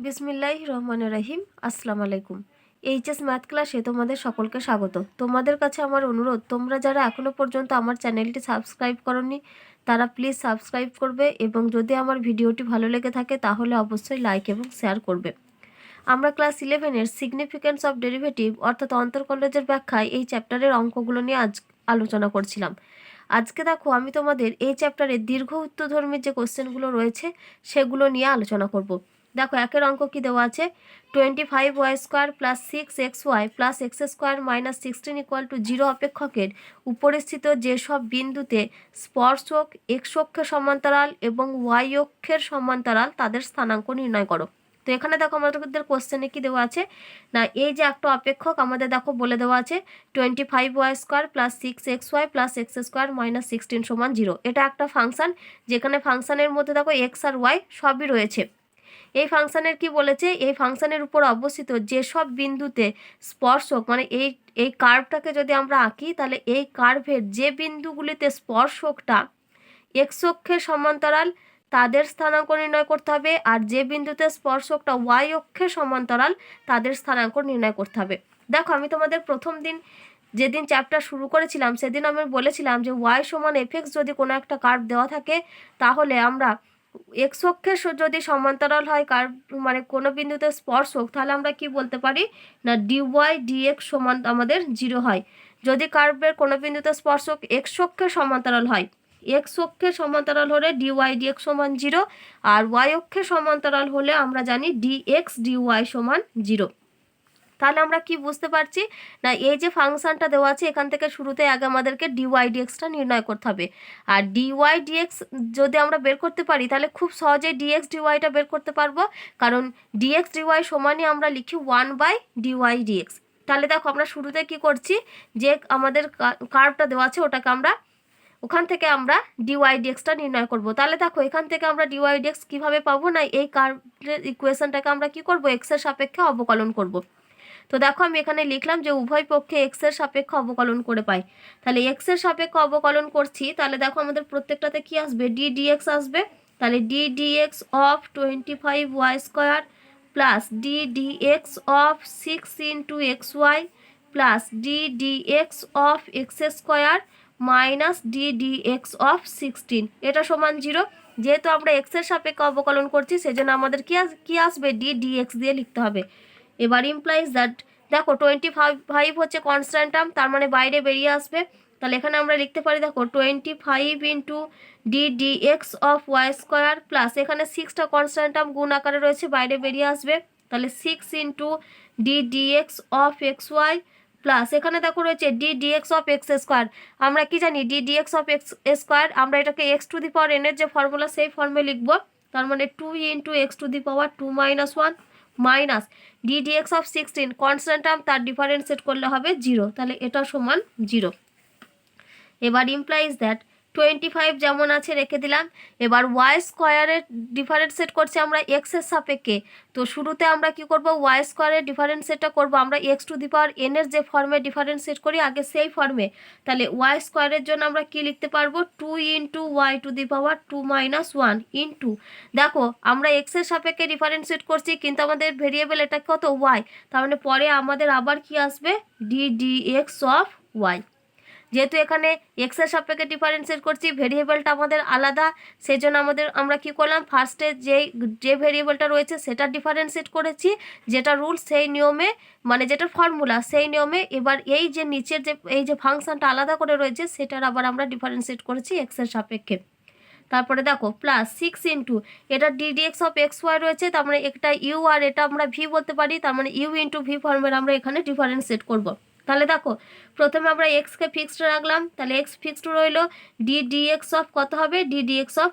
বিসমিল্লাহির রহমানির রহিম। আসসালামু আলাইকুম। এইচএস ম্যাথ ক্লাসে তোমাদের সকলকে স্বাগত। তোমাদের কাছে আমার অনুরোধ, তোমরা যারা এখনও পর্যন্ত আমার চ্যানেলটি সাবস্ক্রাইব করোনি তারা প্লিজ সাবস্ক্রাইব করবে, এবং যদি আমার ভিডিওটি ভালো লেগে থাকে তাহলে অবশ্যই লাইক এবং শেয়ার করবে। আমরা ক্লাস 11-এর সিগনিফিক্যান্স অফ ডেরিভেটিভ অর্থাৎ অন্তরকলজের ব্যাখ্যায় এই চ্যাপ্টারের অঙ্কগুলো নিয়ে আজ আলোচনা করছিলাম। আজকে দেখো আমি তোমাদের এই চ্যাপ্টারের দীর্ঘ উত্তরধর্মী যে কোশ্চেনগুলো রয়েছে সেগুলো নিয়ে আলোচনা করব। দেখো একের অঙ্ক কি দেওয়া আছে, 25y² plus 6xy plus x² minus 16 equal to 0 অপেক্ষকের উপরিস্থিত যেসব বিন্দুতে স্পর্শক x অক্ষের সমান্তরাল এবং y অক্ষের সমান্তরাল তাদের স্থানাঙ্ক নির্ণয় করো। তো এখানে দেখো আমাদের কোশ্চেনে কি দেওয়া আছে না, এই যে একটা অপেক্ষক আমাদের দেখো বলে দেওয়া আছে 25y² plus 6xy plus x² minus 16 সমান 0। এটা একটা ফাংশান, যেখানে ফাংশানের মধ্যে দেখো এক্স আর ওয়াই সবই রয়েছে। এই ফাংশানের কি বলেছে, এই ফাংশানের উপর অবস্থিত যেসব বিন্দুতে স্পর্শক মানে এই কার্ভটাকে যদি আমরা আঁকি, তাহলে এই কার্ভের যে বিন্দুগুলিতে স্পর্শকটা এক্স অক্ষের সমান্তরাল তাদের স্থানাঙ্ক নির্ণয় করতে হবে, আর যে বিন্দুতে স্পর্শকটা ওয়াই অক্ষের সমান্তরাল তাদের স্থানাঙ্ক নির্ণয় করতে হবে। দেখো আমি তোমাদের প্রথম দিন যেদিন চ্যাপ্টার শুরু করেছিলাম সেদিন আমি বলেছিলাম যে ওয়াই সমান এফএক্স যদি কোনো একটা কার্ভ দেওয়া থাকে, তাহলে আমরা এক্স অক্ষের যদি সমান্তরাল হয় কার্ভ মানে কোনো বিন্দুতে স্পর্শক, তাহলে আমরা কি বলতে পারি না ডিওয়াই ডিএক্স সমান আমাদের 0 হয়। যদি কার্ভের কোনো বিন্দুতে স্পর্শক এক্স অক্ষের সমান্তরাল হয়, এক্স অক্ষের সমান্তরাল হলে ডিওয়াই ডিএক্স সমান 0, আর ওয়াই অক্ষের সমান্তরাল হলে আমরা জানি ডিএক্স ডিওয়াই সমান 0। তাহলে আমরা কি বুঝতে পারছি না, এই যে ফাংশনটা দেওয়া আছে এখান থেকে শুরুতে আগে আমাদেরকে ডিওয়াই ডিএক্সটা নির্ণয় করতে হবে। আর ডিওয়াই ডিএক্স যদি আমরা বের করতে পারি তাহলে খুব সহজেই ডিএক্স ডিওয়াইটা বের করতে পারবো, কারণ ডিএক্স ডিওয়াই সমানই আমরা লিখি 1/ডিওয়াই ডিএক্স। তাহলে দেখো আমরা শুরুতে কি করছি, যে আমাদের কার্ভটা দেওয়া আছে ওটাকে আমরা ওখান থেকে আমরা ডিওয়াই ডিএক্সটা নির্ণয় করব। তাহলে দেখো এখান থেকে আমরা ডিওয়াই ডিএক্স কীভাবে পাবো না, এই কার্ভের ইকুয়েশনটাকে আমরা কি করব, এক্সের সাপেক্ষে অবকলন করব। তো দেখো আমি এখানে লিখলাম যে উভয় পক্ষে এক্সের সাপেক্ষে অবকলন করে পাই। তাহলে এক্সের সাপেক্ষে অবকলন করছি, তাহলে দেখো আমাদের প্রত্যেকটাতে কি আসবে, ডি ডিএক্স আসবে। তাহলে D dx of 25y² plus D dx of 6 into XY plus D dx of x² minus D dx of 16, এটা সমান 0। যেহেতু আমরা এক্সের সাপেক্ষে অবকলন করছি সেজন্য আমাদের কি আসবে, ডি ডিএক্স দিয়ে লিখতে হবে। এবার ইমপ্লাইজ দ্যাট, দেখো 25 হচ্ছে কনস্ট্যান্ট টার্ম, তার মানে বাইরে বেরিয়ে আসবে। তাহলে এখানে আমরা লিখতে পারি দেখো 25 into D dx of y² plus এখানে 6টা কনস্ট্যান্ট টার্ম গুণ আকারে রয়েছে, বাইরে বেরিয়ে আসবে। তাহলে 6 into D dx of XY plus এখানে দেখো রয়েছে ডি ডিএক্স অফ x²। আমরা কি জানি ডি ডিএক্স অফ x², আমরা এটাকে x⁴n এর যে ফর্মুলা সেই ফর্মে লিখবো। তার মানে 2 into x⁴2 - 1 minus D dx of 16 constant term, তার ডিফারেন্সিয়েট করলে হবে 0। তাহলে এটা সমান 0। এবার ইমপ্লাইজ দ্যাট 25 যেমন আছে রেখে দিলাম। এবার y² ডিফারেন্সিয়েট করছি আমরা x এর সাপেক্ষে। তো শুরুতে আমরা কি করব, y² ডিফারেন্সিয়েটটা করব আমরা x⁴n এর যে ফর্মে ডিফারেন্সিয়েট করি আগে সেই ফর্মে। তাহলে y² জন্য আমরা কি লিখতে পারবো, 2 ইন্টু y⁴2 - 1 ইন্টু, দেখো আমরা x এর সাপেক্ষে ডিফারেন্সিয়েট করছি কিন্তু আমাদের ভেরিয়েবল এটা কত, y। তার মানে পরে আমাদের আবার কি আসবে, ডি ডিএক্স অফ y। যেহেতু এখানে এক্সের সাপেক্ষে ডিফারেন্সিয়েট করছি, ভেরিয়েবলটা আমাদের আলাদা, সেই জন্য আমরা কি করলাম, ফার্স্টে যে ভেরিয়েবলটা রয়েছে সেটা ডিফারেন্সিয়েট করেছি, যেটা রুল সেই নিয়মে মানে যেটা ফর্মুলা সেই নিয়মে। এবার এই যে নিচের এই যে ফাংশনটা আলাদা করে রয়েছে সেটার আবার আমরা ডিফারেন্সিয়েট করেছি এক্সের সাপেক্ষে। তারপরে দেখো প্লাস 6 ইন্টু এটা ডি ডিএক্স অফ XY রয়েছে, তার মানে একটা ইউ আর এটা আমরা ভি বলতে পারি, তার মানে ইউ ইন্টু ভি ফর্মের আমরা এখানে ডিফারেন্সিয়েট করব। তাহলে দেখো প্রথমে আমরা এক্সকে ফিক্সড রাখলাম, তাহলে এক্স ফিক্সড রইল, ডি ডিএক্স অফ কত হবে, ডি ডিএক্স অফ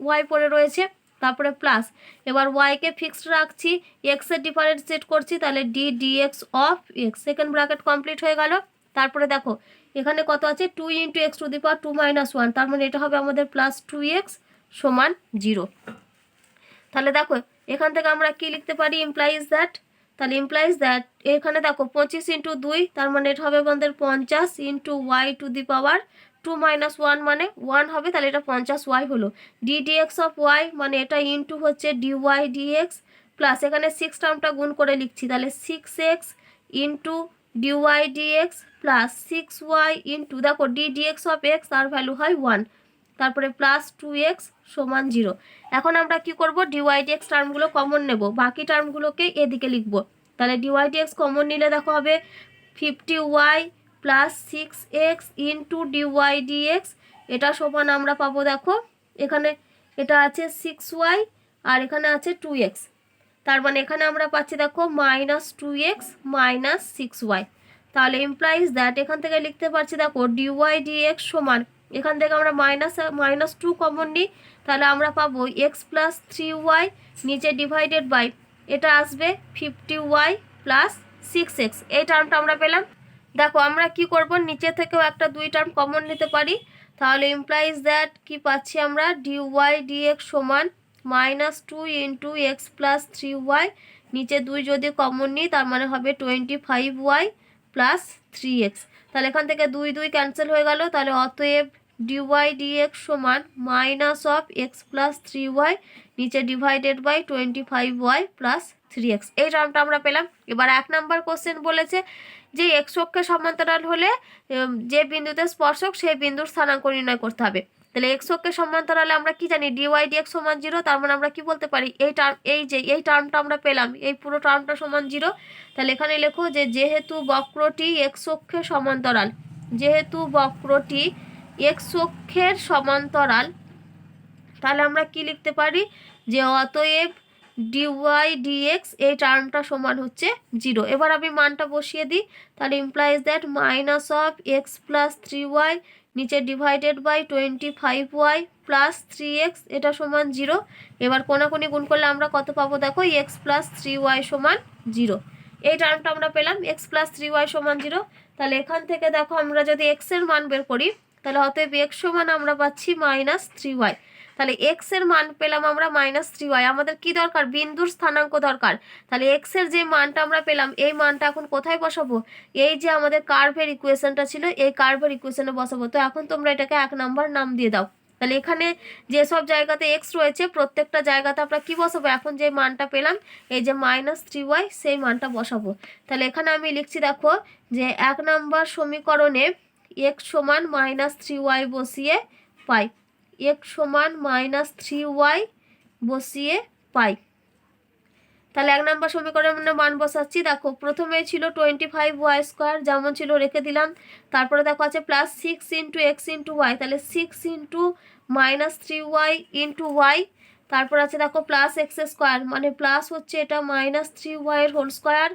ওয়াই পড়ে রয়েছে। তারপরে প্লাস এবার ওয়াইকে ফিক্সড রাখছি, এক্সের ডিফারেন্সিয়েট করছি, তাহলে D dx of X, second bracket complete হয়ে গেল। তারপরে দেখো এখানে কত আছে, 2 ইন্টু x⁴2 - 1, তার মানে এটা হবে আমাদের প্লাস 2x সমান 0। তাহলে দেখো এখান থেকে আমরা কি লিখতে পারি, ইমপ্লাইজ দ্যাট, তাহলে ইমপ্লাইজ দ্যাট এখানে দেখো 25 ইন্টু 2, তার মানে এটা হবে আমাদের 50 ইন্টু y⁴2 - 1 মানে 1 হবে, তাহলে এটা 50y হলো। ডি ডিএক্স অফ y মানে এটা ইন্টু হচ্ছে ডিওয়াই ডিএক্স প্লাস এখানে 6 টার্মটা গুণ করে লিখছি, তাহলে 6x into DY DX plus 6y into, দেখো ডি ডিএক্স অফ এক্স তার ভ্যালু হয় 1, তারপরে প্লাস 2x সমান 0। এখন আমরা কি করব, ডিওয়াই ডিএক্স টার্মগুলো কমন নেব, বাকি টার্মগুলোকে এদিকে লিখব। তাহলে ডিওয়াই ডিএক্স কমন নিলে দেখো হবে 50y plus 6x into DY dx, এটা সমান আমরা পাবো, দেখো এখানে এটা আছে 6y আর এখানে আছে 2x, তার মানে এখানে আমরা পাচ্ছি দেখো মাইনাস 2x মাইনাস 6y। তাহলে ইমপ্লাইজ দ্যাট এখান থেকে লিখতে পারছি দেখো ডিওয়াই ডিএক্স সমান, এখান থেকে আমরা মাইনাস 2 কমন নিই, তাহলে আমরা পাবো এক্স প্লাস 3y নিচে ডিভাইডেড বাই এটা আসবে 50y প্লাস 6x, এই টার্মটা আমরা পেলাম। দেখো আমরা কি করব, নিচে থেকেও একটা 2 টার্ম কমন নিতে পারি, তাহলে ইমপ্লাইজ দ্যাট কি পাচ্ছি আমরা ডিওয়াই ডিএক্স সমান -2 ইন্টু এক্স প্লাস 3y, নিচে 2 যদি কমন নিই তার মানে হবে 25y প্লাস 3x। তাহলে এখান থেকে 2 2 ক্যান্সেল হয়ে গেল, তাহলে অতএব ডিওয়াই ডিএক্স সমান minus of x plus 3y নিচে divided by 25y plus 3x, এই টার্মটা আমরা পেলাম। এবার 1 নাম্বার কোশ্চেন বলেছে যে এক্স অক্ষের সমান্তরাল হলে যে বিন্দুতে স্পর্শক সেই বিন্দুর স্থানাঙ্ক নির্ণয় করতে হবে। তাহলে এক্স অক্ষের সমান্তরালে আমরা কি জানি ডিওয়াই ডিএক্স সমান 0, তার মানে আমরা কি বলতে পারি এই টার্মটা আমরা পেলাম, এই পুরো টার্মটা সমান 0। তাহলে এখানে লেখো যে যেহেতু বক্রটি এক্স অক্ষের সমান্তরাল, যেহেতু বক্রটি এক্স অক্ষের সমান্তরাল, তাহলে আমরা কি লিখতে পারি যে অতএব ডিওয়াই ডিএক্স এই টার্মটা সমান হচ্ছে 0। এবার আমি মানটা বসিয়ে দিই, তাহলে implies that minus of x plus 3y নিচে divided by 25y plus 3x এটা সমান 0। এবার কোনাকুনি গুণ করলে আমরা কত পাবো, দেখো এক্স প্লাস 3y সমান 0, এই টার্মটা আমরা পেলাম এক্স প্লাস 3y সমান 0। তাহলে এখান থেকে দেখো আমরা যদি এক্স এর মান বের করি, তাহলে অতএব এক্স সমান আমরা পাচ্ছি -3y। তাহলে এক্স এর মান পেলাম আমরা -3y, আমাদের কি দরকার, বিন্দুর স্থানাঙ্ক দরকার। তাহলে এক্স এর যে মানটা আমরা পেলাম এই মানটা এখন কোথায় বসাবো, এই যে আমাদের কার্ভের ইকুয়েশনটা ছিল এই কার্ভের ইকুয়েশনে বসাবো। তো এখন তোমরা এটাকে 1 নাম্বার নাম দিয়ে দাও। তাহলে এখানে যেসব জায়গাতে এক্স রয়েছে প্রত্যেকটা জায়গাতে আমরা কি বসাবো, এখন যে মানটা পেলাম এই যে -3y সেই মানটা বসাবো। তাহলে এখানে আমি লিখছি দেখো যে 1 নাম্বার সমীকরণে এক্স সমান -3y বসিয়ে পাই, x সমান -3y বসিয়ে পাই। তাহলে 1 নাম্বার সমীকরণের মান বসাচ্ছি, দেখো প্রথমে ছিল 25y স্কোয়ার যেমন ছিল রেখে দিলাম, তারপরে দেখো আছে plus 6 into X into Y, তাহলে 6 ইন্টু -3y ইন্টু ওয়াই, তারপর আছে দেখো প্লাস এক্স স্কোয়ার মানে প্লাস হচ্ছে এটা -3y এর হোল স্কোয়ার,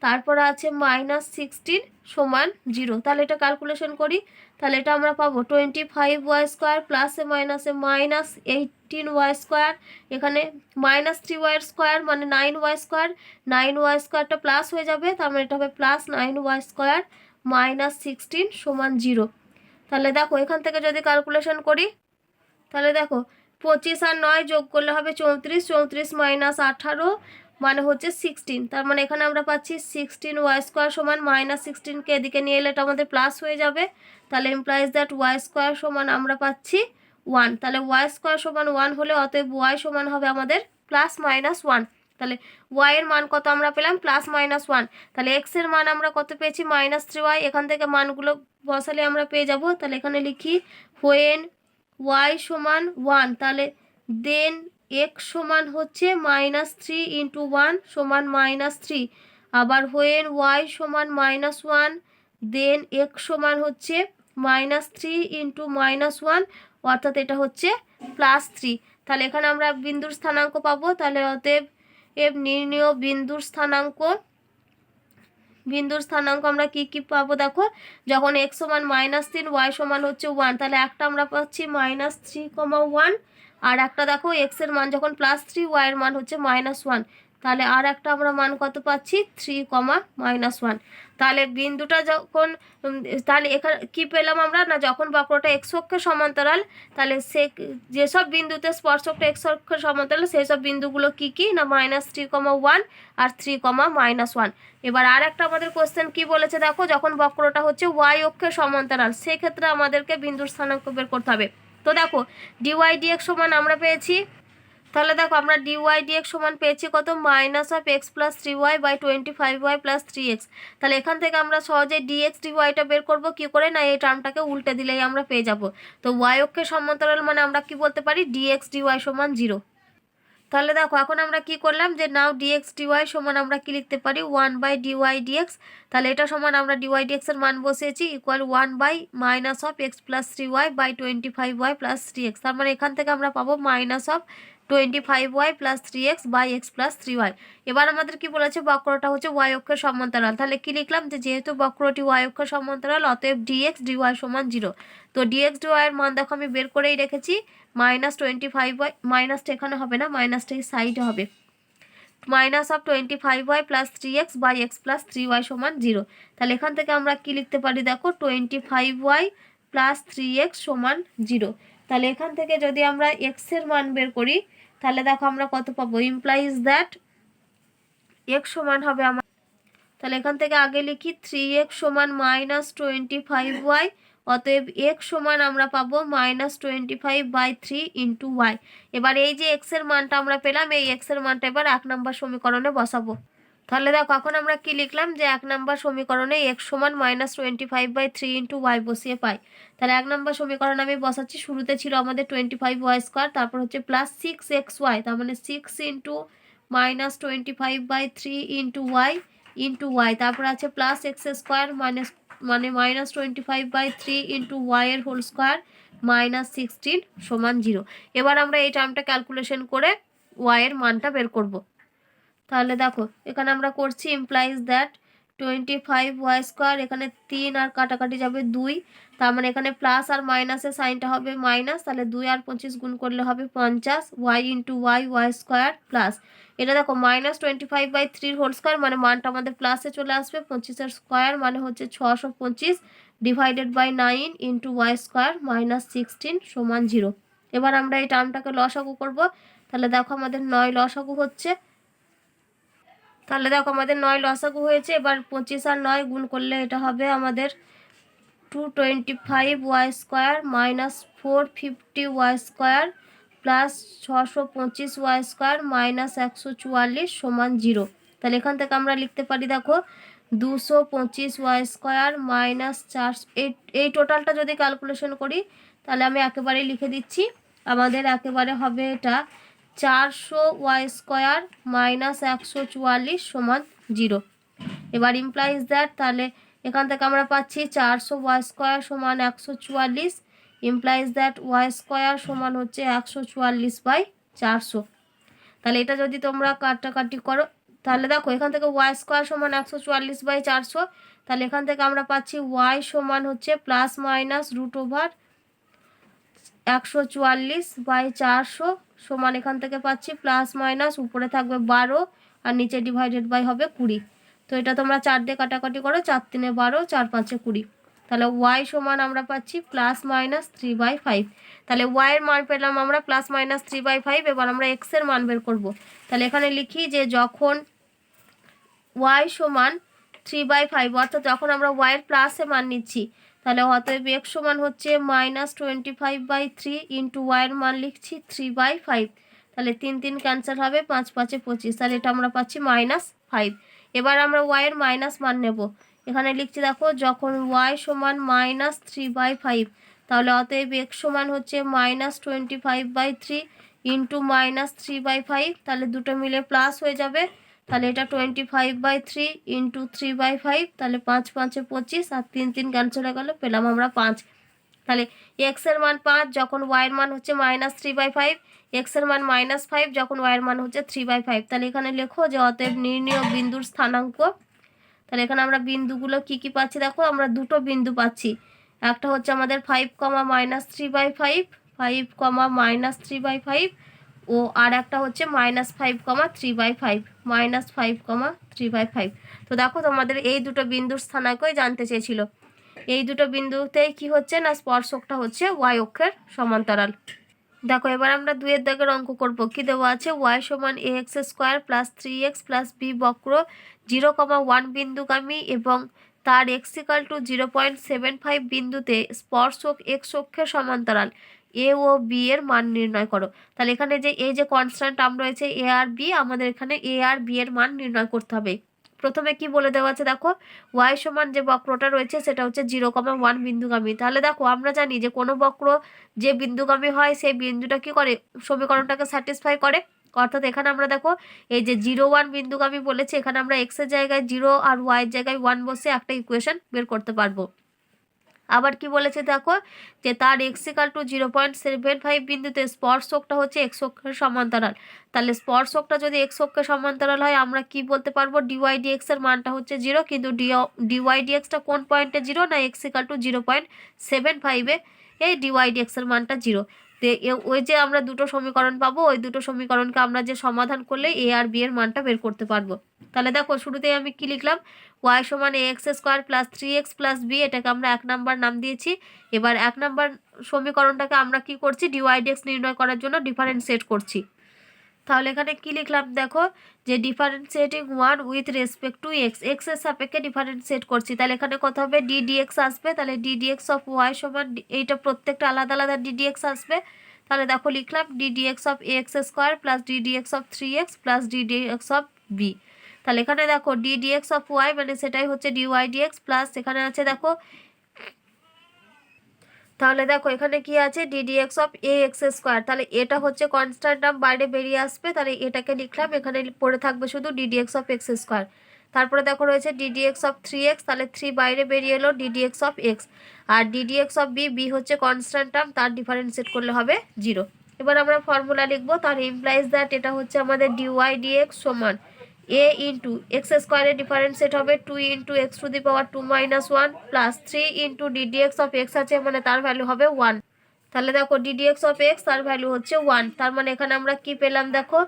তারপর আছে -16 সমান 0। তাহলে এটা ক্যালকুলেশন করি, তাহলে এটা আমরা পাবো 25y স্কোয়ার প্লাসে মাইনাসে -18y স্কোয়ার, এখানে -3y স্কোয়ার মানে 9y স্কোয়ার, 9y স্কোয়ারটা প্লাস হয়ে যাবে, তার মানে এটা হবে প্লাস 9y স্কোয়ার -16 সমান 0। তাহলে দেখো এখান থেকে যদি ক্যালকুলেশন করি, তাহলে দেখো 25 আর 9 যোগ করলে হবে 34, 34 মাইনাস 18 মানে হচ্ছে 16, তার মানে এখানে আমরা পাচ্ছি 16y স্কোয়ার সমান -16কে এদিকে নিয়ে এলে এটা আমাদের প্লাস হয়ে যাবে। তাহলে ইমপ্লাইজ দ্যাট y স্কোয়ার সমান আমরা পাচ্ছি 1। তাহলে y স্কোয়ার সমান 1 হলে অতএব y সমান হবে আমাদের +-1। তাহলে y এর মান কত আমরা পেলাম +-1। তাহলে x এর মান আমরা কত পেয়েছি -3y, এখান থেকে মানগুলো বসালে আমরা পেয়ে যাব। তাহলে এখানে লিখি when y সমান 1, তাহলে দেন x সমান হচ্ছে -3 ইন্টু 1 সমান -3, আবার when y সমান -1 দেন x সমান হচ্ছে -3 ইন্টু -1 অর্থাৎ এটা হচ্ছে +3। তাহলে এখানে আমরা বিন্দুর স্থানাঙ্ক পাবো, তাহলে অতএব নির্ণেয় বিন্দুর স্থানাঙ্ক আমরা কি কি পাবো, দেখো যখন x সমান -3 y সমান হচ্ছে 1, তাহলে একটা আমরা পাচ্ছি -3,1, আর একটা দেখো x এর মান যখন +3 y এর মান হচ্ছে -1, তাহলে আর একটা আমরা মান কত পাচ্ছি 3,-1। তাহলে বিন্দুটা যখন তাহলে এখানে কি পেলাম আমরা না, যখন বক্রটা x অক্ষের সমান্তরাল, তাহলে সে যেসব বিন্দুতে স্পর্শকটা x অক্ষের সমান্তরাল সেই সব বিন্দুগুলো কি কি না -3,1 আর 3,-1। এবার আর একটা আমাদের কোশ্চেন কি বলেছে, দেখো যখন বক্রটা হচ্ছে y অক্ষের সমান্তরাল সেই ক্ষেত্রে আমাদেরকে বিন্দুর স্থানাঙ্ক বের করতে হবে। তো দেখো ডিওয়াই ডিএক্স সমান আমরা পেয়েছি তাহলে দেখো আমরা ডিওয়াই ডিএক্স সমান পেয়েছি কত, minus of x plus 3y by 25y plus 3x। তাহলে এখান থেকে আমরা সহজে ডিএক্স ডিওয়াইটা বের করব কি করে, না এই টার্মটাকে উল্টে দিলেই আমরা পেয়ে যাব। তো ওয়াই অক্ষের সমান্তরাল মানে আমরা কি বলতে পারি, ডিএক্স ডিওয়াই সমান 0। তাহলে দেখো এখন আমরা কি করলাম, যে নাও ডিএক্স ডিওয়াই সমান আমরা কি লিখতে পারি, 1/dy/dx। তাহলে এটা সমান আমরা ডিওয়াই ডিএক্স এর মান বসিয়েছি, equal 1 minus of x plus 3y by 25y plus 3x। তার মানে এখান থেকে আমরা পাবো minus of 25y plus 3x by x plus 3y। এবার আমাদের কি বলেছে, বক্রটা হচ্ছে ওয়াই অক্ষের সমান্তরাল। তাহলে কি লিখলাম, যে যেহেতু বক্রটি ওয়াই অক্ষের সমান্তরাল অতএব ডিএক্স ডিওয়াই সমান 0। তো ডিএক্স ডিওয়াই এর মান দেখো আমি বের করেই রেখেছি, -25y, মাইনাসটা এখানে হবে না, মাইনাসটা এই সাইডে হবে, minus of 25y plus 3x by x plus 3y সমান 0। তাহলে এখান থেকে আমরা কি লিখতে পারি, দেখো 25y প্লাস 3x সমান 0। তাহলে এখান থেকে যদি আমরা এক্স এর মান বের করি, তাহলে দেখো আমরা কত পাবো, ইমপ্লাইজ দ্যাট এক্স সমান হবে আমার, তাহলে এখান থেকে আগে লিখি 3x সমান -25y, অতএব এক্স সমান আমরা পাবো -25/3 ইন্টু ওয়াই। এবার এই যে এক্স এর মানটা আমরা পেলাম, এই এক্স এর মানটা এবার 1 নম্বর সমীকরণে বসাবো। তাহলে দেখো এখন আমরা কি লিখলাম, যে 1 নম্বর সমীকরণে এক্স সমান -25/3 ইন্টু ওয়াই বসিয়ে পাই। তাহলে 1 নম্বর সমীকরণ আমি বসাচ্ছি, শুরুতে ছিল আমাদের 25y², তারপর হচ্ছে প্লাস 6xy, তার মানে 6 ইন্টু -25/3 ইন্টু ওয়াই, তারপর আছে প্লাস x² মানে -25/3 ইন্টু ওয়াই এর হোল স্কোয়ার -16 সমান 0। এবার আমরা এই টার্মটা ক্যালকুলেশন করে ওয়াই এর মানটা বের করব। তাহলে দেখো এখানে আমরা করছি, ইমপ্লাইজ দ্যাট 25y², এখানে 3 আর কাটাকাটি যাবে 2, তার মানে এখানে প্লাস আর মাইনাসের সাইনটা হবে মাইনাস, তাহলে 2 আর 25 গুণ করলে হবে 50, y ইন্টু ওয়াই² প্লাস, এটা দেখো -25/3 হোল স্কোয়ার মানে মানটা আমাদের প্লাসে চলে আসবে, 25 স্কোয়ার মানে হচ্ছে 625 ডিভাইডেড বাই 9 ইন্টু ওয়াই² -16 সমান 0। এবার আমরা এই টার্মটাকে লসাগু করব। তাহলে দেখো আমাদের 9 লসাগু হচ্ছে, তাহলে দেখো আমাদের 9 লসাগু হয়েছে। এবার 25 আর 9 গুণ করলে এটা হবে আমাদের 225y² minus 450y² plus 625y² minus 144 সমান 0। তাহলে এখান থেকে আমরা লিখতে পারি, দেখো 225y² মাইনাস 4, এই টোটালটা যদি ক্যালকুলেশন করি তাহলে আমি একেবারেই লিখে দিচ্ছি, আমাদের একেবারে হবে এটা 400y² মাইনাস 144 সমান 0। এবার ইমপ্লাইজ দ্যাট, তাহলে এখান থেকে আমরা পাচ্ছি 400y² সমান 144, ইমপ্লাইজ দ্যাট y² সমান হচ্ছে 144/400। তাহলে এটা যদি তোমরা কাটাকাটি করো, তাহলে দেখো এখান থেকে y² সমান 144/400, তাহলে এখান থেকে আমরা পাচ্ছি y সমান হচ্ছে প্লাস মাইনাস √144/400 সমান, এখান থেকে পাচ্ছি প্লাস মাইনাস, উপরে থাকবে 12 আর নিচে ডিভাইডেড বাই হবে 20। তো এটা তোমরা 4 দিয়ে কাটাকাটি করো, 4 3 12, 4 5 20। তাহলে y সমান আমরা পাচ্ছি প্লাস মাইনাস 3/5। তাহলে y এর মান পেলাম আমরা প্লাস মাইনাস 3/5। এবার আমরা x এর মান বের করব। তাহলে এখানে লিখি যে যখন y সমান 3/5, অর্থাৎ যখন আমরা y এর প্লাসে মান নিচ্ছি, তাহলে অতএব x সমান হচ্ছে -25/3 ইন্টু ওয়াই এর মান লিখছি 3/5। তাহলে 3 3 ক্যান্সেল হবে, 5 5 25, তাহলে এটা আমরা পাচ্ছি -5। এবার আমরা ওয়াই এর মাইনাস মান নেব, এখানে লিখছি দেখো যখন y সমান -3/5, তাহলে অতএব x সমান হচ্ছে -25/3 ইন্টু -3/5, তাহলে দুটো মিলে প্লাস হয়ে যাবে, তাহলে এটা 25/3 ইন্টু 3/5, তাহলে 5 5 25 আর 3 3 ক্যান্সেল হয়ে গেল, পেলাম আমরা 5। তাহলে এক্স এর মান 5 যখন ওয়াই এর মান হচ্ছে -3/5, এক্স এর মান -5 যখন ওয়াই এর মান হচ্ছে 3/5। তাহলে এখানে লেখো যে অতএব নির্ণীয় বিন্দুর স্থানাঙ্ক। তাহলে এখানে আমরা বিন্দুগুলো কি কি পাচ্ছি, দেখো আমরা দুটো বিন্দু পাচ্ছি, একটা হচ্ছে আমাদের 5, -3/5, 5, -3/5, ও আর একটা হচ্ছে -5, 3/5, -5, 3/5। তো দেখো তোমাদের এই দুটো বিন্দুর স্থানাঙ্কই জানতে চেয়েছিল। এই দুটো বিন্দুতেই কি হচ্ছে না, স্পর্শকটা হচ্ছে ওয়াই অক্ষের সমান্তরাল। দেখো এবার আমরা 2 এর দাগের অঙ্ক করব। কি দেওয়া আছে, y সমান ax² plus 3x plus b বক্র 0,1 বিন্দুগামী এবং তার x = 0.75 বিন্দুতে স্পর্শক x অক্ষের সমান্তরাল এ ও বি এর মান নির্ণয় করো। তাহলে এখানে যে এই যে কনস্ট্যান্ট টার্ম রয়েছে এ আর বি, আমাদের এখানে এ আর বি এর মান নির্ণয় করতে হবে। প্রথমে কি বলে দেওয়া আছে দেখো, ওয়াই সমান যে বক্রটা রয়েছে সেটা হচ্ছে 0,1 বিন্দুগামী। তাহলে দেখো আমরা জানি যে কোনো বক্র যে বিন্দুগামী হয় সেই বিন্দুটা কি করে, সমীকরণটাকে স্যাটিসফাই করে। অর্থাৎ এখানে আমরা দেখো এই যে 0,1 বিন্দুগামী বলেছে, এখানে আমরা এক্স এর জায়গায় 0 আর ওয়াই এর জায়গায় 1 বসে একটা ইকুয়েশন বের করতে পারবো। আবার কি বলেছে দেখো, যে তার এক্স ইকাল টু 0.75 বিন্দুতে স্পর্শকটা হচ্ছে এক্স অক্ষের সমান্তরাল। তাহলে স্পর্শকটা যদি এক্স অক্ষের সমান্তরাল হয় আমরা কি বলতে পারবো, ডিওয়াই ডিএক্স এর মানটা হচ্ছে 0, কিন্তু ডিওয়াই ডিএক্সটা কোন পয়েন্টে 0 না, এক্স ইকাল টু 0.75-এ এই ডিওয়াই ডিএক্স এর মানটা 0। তো ওই যে আমরা দুটো সমীকরণ পাবো, ওই দুটো সমীকরণকে আমরা যে সমাধান করলে এ আর বি এর মানটা বের করতে পারবো। তাহলে দেখো শুরুতেই আমি কি লিখলাম, ওয়াই সমান x square plus 3x plus b, এটাকে আমরা 1 নাম্বার নাম দিয়েছি। এবার 1 নাম্বার সমীকরণটাকে আমরা কি করছি, ডিওয়াই ডিএক্স নির্ণয় করার জন্য ডিফারেন্সিয়েট করছি। তাহলে এখানে কি লিখলাম দেখো, যে differentiating 1 with respect to x, x এর সাপেক্ষে ডিফারেন্সিয়েট করছি। তাহলে এখানে কত হবে, ডি ডিএক্স আসবে। তাহলে ডি ডিএক্স অফ ওয়াই সমান, এইটা প্রত্যেকটা আলাদা আলাদা ডি ডিএক্স আসবে। তাহলে দেখো লিখলাম d dx of x square plus D dx of 3x plus D dx of b. তাহলে এখানে দেখো ডি ডিএক্স অফ ওয়াই মানে সেটাই হচ্ছে ডিওয়াই ডিএক্স, প্লাস এখানে আছে দেখো, তাহলে দেখো এখানে কি আছে, d dx of a x square. তাহলে এটা হচ্ছে কনস্ট্যান্ট টার্ম, বাইরে বেরিয়ে আসবে। তাহলে এটাকে লিখলাম, এখানে পড়ে থাকবে শুধু d dx of x square. তারপরে দেখো রয়েছে ডি ডিএক্স অফ 3x, তাহলে 3 বাইরে বেরিয়ে এলো, ডি ডিএক্স অফ এক্স। আর d dx of b, b হচ্ছে কনস্ট্যান্ট টার্ম, তার ডিফারেন্সিয়েট করলে হবে 0। এবার আমরা ফর্মুলা লিখবো, তার ইমপ্লাইজ দ্যাট এটা হচ্ছে আমাদের ডিওয়াই ডিএক্স সমান এ ইন্টু এক্স স্কোয়ারের ডিফারেন্সিয়েট হবে 2 into x to the power 2 minus 1 plus 3 into D dx of x আছে, মানে তার ভ্যালু হবে 1। তাহলে দেখো ডি ডিএক্স অফ এক্স তার ভ্যালু হচ্ছে 1। তার মানে এখানে আমরা কি পেলাম দেখো,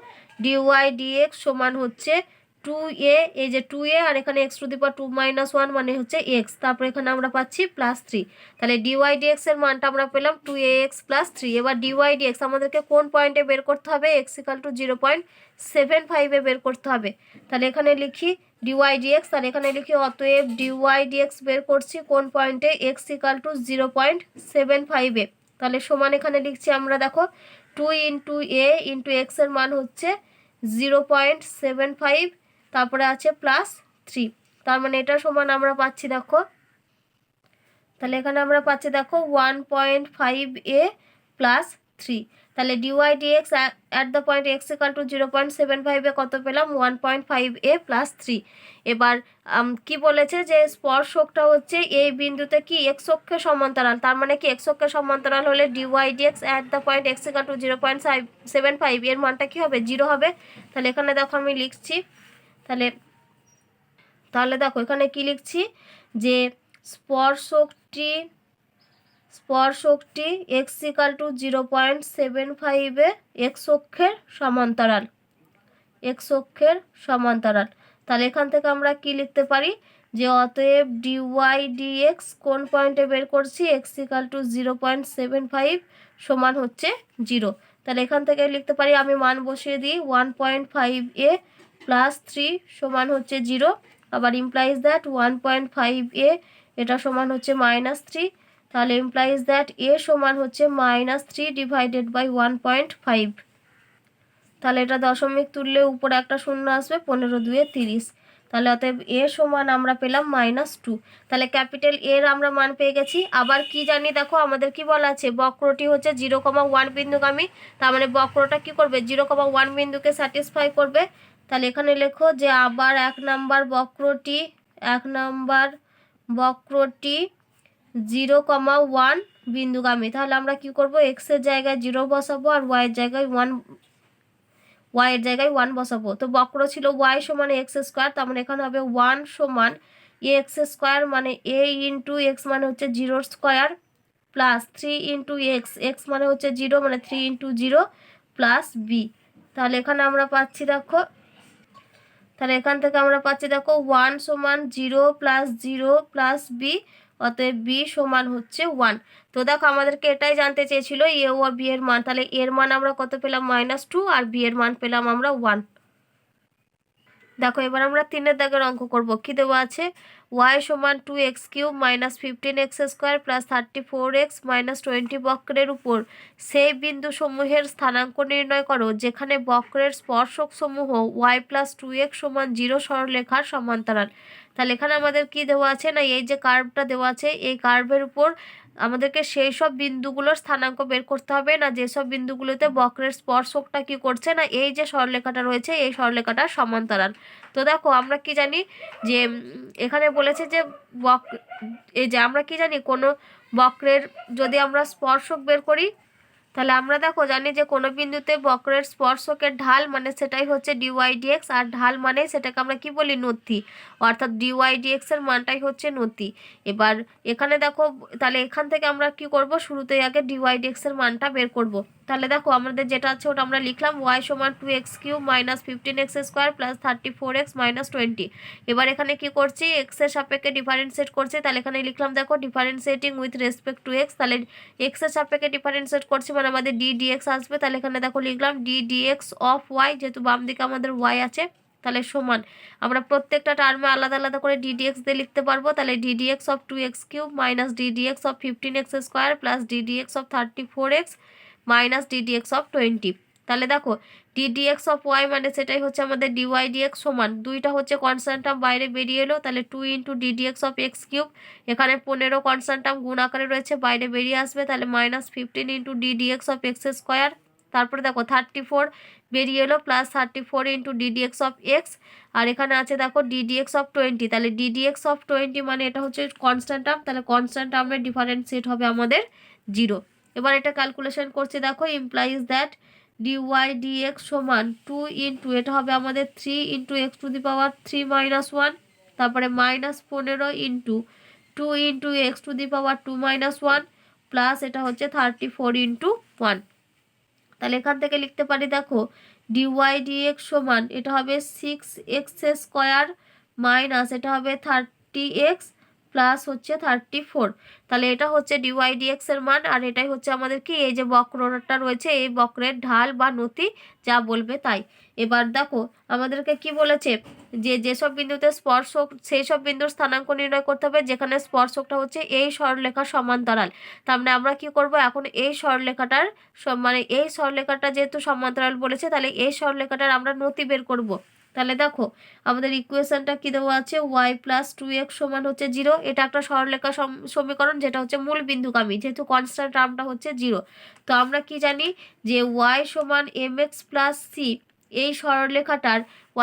ডিওয়াই ডিএক্স সমান হচ্ছে 2a, এই যে 2a আর এখানে x to the power 2 minus 1 মানে হচ্ছে এক্স, তারপর এখানে আমরা পাচ্ছি প্লাস 3। তাহলে ডিওয়াই ডিএক্স এর মানটা আমরা পেলাম 2ax প্লাস 3। এবার ডিওয়াই ডিএক্স আমাদেরকে কোন পয়েন্টে বের করতে হবে, এক্স ইকাল টু 0.75-এ বের করতে হবে। তাহলে এখানে লিখি ডিওয়াই ডিএক্স, তাহলে এখানে লিখি অতএব ডিওয়াই ডিএক্স বের করছি কোন পয়েন্টে, এক্স ইকাল টু 0.75-এ। তাহলে সমান এখানে লিখছি আমরা দেখো 2 ইন্টু এ ইন্টু এক্স এর মান হচ্ছে 0.75, তারপরে আছে প্লাস 3। তার মানে এটা সমান আমরা পাচ্ছি দেখো, তাহলে এখানে আমরা পাচ্ছি দেখো 1.5a প্লাস 3। তাহলে dy dx at the point x equal to 0.75-এ কত পেলাম, 1.5a প্লাস 3। এবার কি বলেছে যে স্পর্শকটা হচ্ছে এই বিন্দুতে কি এক্স অক্ষের সমান্তরাল, তার মানে কি এক্স অক্ষের সমান্তরাল হলে dy dx at the point x equal to 0.75 এর মানটা কি হবে, 0 হবে। তাহলে এখানে দেখো আমি লিখছি, তাহলে তাহলে দেখো এখানে কি লিখছি, যে স্পর্শকটি এক্স ইকাল টু 0.75-এ এক্স অক্ষের সমান্তরাল, এক্স অক্ষের সমান্তরাল। তাহলে এখান থেকে আমরা কি লিখতে পারি, যে অতএব ডিওয়াই ডিএক্স কোন পয়েন্টে বের করছি, এক্স ইকাল টু 0.75 সমান হচ্ছে 0। তাহলে এখান থেকে লিখতে পারি, আমি মান বসিয়ে দিই, 1.5a প্লাস 3 সমান হচ্ছে 0। আবার ইমপ্লাইজ দ্যাট 1.5a এটা সমান হচ্ছে -3। তাহলে ইমপ্লাইজ দ্যাট এ সমান হচ্ছে -3 ডিভাইডেড বাই 1.5। তাহলে এটা দশমিক তুললে উপরে একটা শূন্য আসবে, 15 × 2 = 30। তাহলে অতএব এ সমান আমরা পেলাম -2। তাহলে ক্যাপিটাল এর আমরা মান পেয়ে গেছি। আবার কি জানি দেখো, আমাদের কি বলা আছে, বক্রটি হচ্ছে 0,1 বিন্দুগামী, তার মানে বক্রটা কি করবে, 0,1 বিন্দুকে স্যাটিসফাই করবে। তাহলে এখানে লেখো যে আবার 1 নাম্বার বক্রটি 0,1 বিন্দুগামী। তাহলে আমরা কি করব, এক্স এর জায়গায় 0 বসাবো আর ওয়াই এর জায়গায় 1 বসাবো। তো বক্র ছিল ওয়াই সমান এক্স স্কোয়ার, তার মানে এখানে হবে 1 সমান এক্স স্কোয়ার, মানে এ ইন্টু এক্স মানে হচ্ছে 0 square plus 3 into x, x মানে হচ্ছে 0 মানে 3 ইন্টু 0 প্লাস বি। তাহলে এখানে আমরা পাচ্ছি দেখো, তাহলে এখান থেকে আমরা পাচ্ছি দেখো 1 সমান 0 প্লাস 0 প্লাস বি, অতএব বি সমান হচ্ছে 1। তো দেখো আমাদেরকে এটাই জানতে চেয়েছিল এ ও বি এর মান। তাহলে এর মান আমরা কত পেলাম, -2, আর বি এর মান পেলাম আমরা 1। দেখো এবার আমরা 3 দাগের অঙ্ক করব। কি দেওয়া আছে, ওয়াই সমান 2x³ minus 15x² plus 34x minus 20 বক্রের উপর সেই বিন্দু সমূহের স্থানাঙ্ক নির্ণয় করো যেখানে বক্রের স্পর্শক সমূহ y প্লাস 2x সমান 0 সরলরেখার সমান্তরাল। তাহলে এখানে আমাদের কি দেওয়া আছে না, এই যে কার্ভটা দেওয়া আছে এই কার্ভের উপর আমাদেরকে সেই সব বিন্দুগুলোর স্থানাঙ্ক বের করতে হবে না যেসব বিন্দুগুলোতে বক্রের স্পর্শকটা কি করছে না, এই যে সরলরেখাটা রয়েছে এই সরলরেখাটার সমান্তরাল। তো দেখো আমরা কি জানি যে এখানে বলেছে যে এই যে আমরা কি জানি কোনো বক্রের যদি আমরা স্পর্শক বের করি তাহলে আমরা দেখো জানি যে কোনো বিন্দুতে বক্রের স্পর্শকের ঢাল মানে সেটাই হচ্ছে dy/dx, আর ঢাল মানে সেটাকে আমরা কি বলি নতি, অর্থাৎ dy/dx এর মানটাই হচ্ছে নতি। এবার এখানে দেখো তাহলে এখান থেকে আমরা কি করব, শুরুতেই আগে dy/dx এর মানটা বের করব। তাহলে দেখো আমাদের যেটা আছে ওটা আমরা লিখলাম y সমান 2x³ minus 15x² plus 34x minus 20। এবার এখানে কি করছি, এক্স এর সাপেক্ষে ডিফারেন্সিয়েট করছি, তাহলে এখানে লিখলাম দেখো differentiating with respect to x, তাহলে এক্স এর সাপেক্ষে ডিফারেন্সিয়েট করছি মানে আমাদের dx আসবে। তাহলে এখানে দেখো লিখলাম dx অফ y, যেহেতু বাম দিকে আমাদের y আছে তাহলে সমান আমরা প্রত্যেকটা টার্মে আলাদা আলাদা করে ddx দিয়ে লিখতে পারবো। তাহলে ddx of 2x³ minus ddx of 15x² plus ddx of 34x minus ddx of 20। তাহলে দেখো ddx অফ y মানে সেটাই হচ্ছে আমাদের dy/dx সমান, দুইটা হচ্ছে কনস্ট্যান্ট টার্ম বাইরে বেরিয়ে এলো, তাহলে 2 ইন্টু ddx অফ x³ এখানে 15 কনস্ট্যান্ট টার্ম গুণ আকারে রয়েছে বাইরে বেরিয়ে আসবে, তাহলে minus 15 into ddx of x²। তারপরে দেখো 34 বেরিয়ে এলো প্লাস 34 ইন্টু ddx অফ x, আর এখানে আছে দেখো ddx অফ 20, তাহলে ddx অফ 20 মানে এটা হচ্ছে কনস্ট্যান্ট টার্ম, তাহলে কনস্ট্যান্ট টার্মের ডিফারেন্সিয়েট হবে আমাদের 0। এবার এটা ক্যালকুলেশন করছি দেখো ইমপ্লাইজ দ্যাট dy/dx সমান 2 ইন্টু এটা হবে আমাদের 3 into x to the power 3 minus 1, তারপরে minus 15 into 2 into x to the power 2 minus 1 plus এটা হচ্ছে 34 ইন্টু 1। তাহলে এখান থেকে লিখতে পারি দেখো dy/dx সমান এটা হবে 6x² মাইনাস এটা হবে 30x প্লাস হচ্ছে 34। তাহলে এটা হচ্ছে dy/dx এর মান, আর এটাই হচ্ছে আমাদের কি এই যে বক্রটা রয়েছে এই বক্রের ঢাল বা নতি যা বলবে তাই। এবার দেখো আমাদেরকে কি বলেছে যে যেসব বিন্দুতে স্পর্শক সেই সব বিন্দুর স্থানাঙ্ক নির্ণয় করতে হবে যেখানে স্পর্শকটা হচ্ছে এই সরলরেখার সমান্তরাল। তার মানে আমরা কি করব এখন এই সরলরেখাটার মানে এই সরলরেখাটা যেহেতু সমান্তরাল বলেছে তাহলে এই সরলরেখাটার আমরা নতি বের করব। তাহলে দেখো আমাদের ইকুয়েশনটা কি দেওয়া আছে y প্লাস 2x সমান হচ্ছে 0, এটা একটা সরলরেখা সমীকরণ যেটা হচ্ছে মূল বিন্দুগামী, যেহেতু কনস্ট্যান্ট টার্মটা হচ্ছে 0। তো আমরা কি জানি যে y সমান mx প্লাস c, এই সরলরেখাটার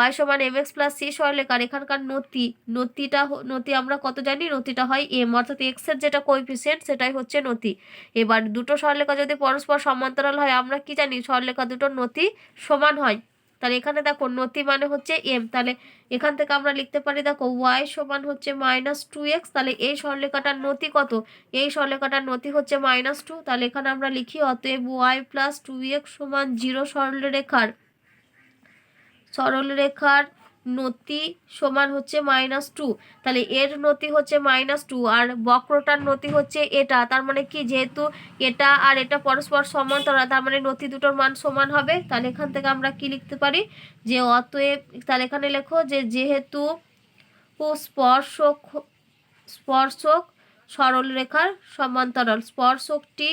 y সমান mx প্লাস c সরলরেখার এখানকার নতি আমরা কত জানি, নতিটা হয় m, অর্থাৎ x এর যেটা কোএফিসিয়েন্ট সেটাই হচ্ছে নতি। এবার দুটো সরলরেখা যদি পরস্পর সমান্তরাল হয় আমরা কি জানি সরলরেখা দুটোর নতি সমান হয়। তাহলে এখানে দেখো নতি মানে হচ্ছে m, তাহলে এখান থেকে আমরা লিখতে পারি দেখো y সমান হচ্ছে -2x, তাহলে এই সরলরেখাটার নতি কত, এই সরলরেখাটার নতি হচ্ছে -2, তাহলে এখানে আমরা লিখি অতএব y প্লাস 2x সমান 0 সরলরেখার নতি সমান হচ্ছে -2। তাহলে এর নতি হচ্ছে -2 আর বক্রটার নতি হচ্ছে এটা, তার মানে কি যেহেতু এটা আর এটা পরস্পর সমান্তরাল তার মানে নতি দুটোর মান সমান হবে। তাহলে এখান থেকে আমরা কি লিখতে পারি যে অতএব, তাহলে এখানে লেখো যে যেহেতু স্পর্শক সরলরেখার সমান্তরাল, স্পর্শকটি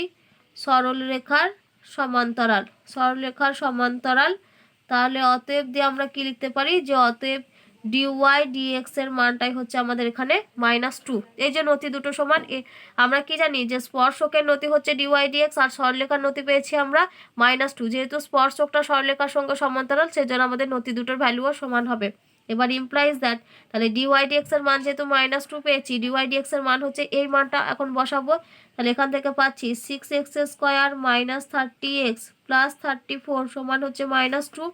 সরলরেখার সমান্তরাল, তাহলে অতএব দিয়ে আমরা কি লিখতে পারি যে অতএব dy/dx এর মানটাই হচ্ছে আমাদের এখানে -2। এই যে নতি দুটো সমান, আমরা কি জানি যে স্পর্শকের নতি হচ্ছে dy/dx আর সরলরেখার নতি পেয়েছি আমরা -2, যেহেতু স্পর্শকটা সরলরেখার সঙ্গে সমান্তরাল সেজন্য আমাদের নতি দুটোর ভ্যালুও সমান হবে। এবার ইমপ্লাইজ দ্যাট, তাহলে dy/dx এর মান যেহেতু -2 পেয়েছি dy/dx এর মান হচ্ছে এই মানটা এখন বসাবো। তাহলে এখান থেকে পাচ্ছি 6x² মাইনাস 30x প্লাস 34 সমান হচ্ছে -2।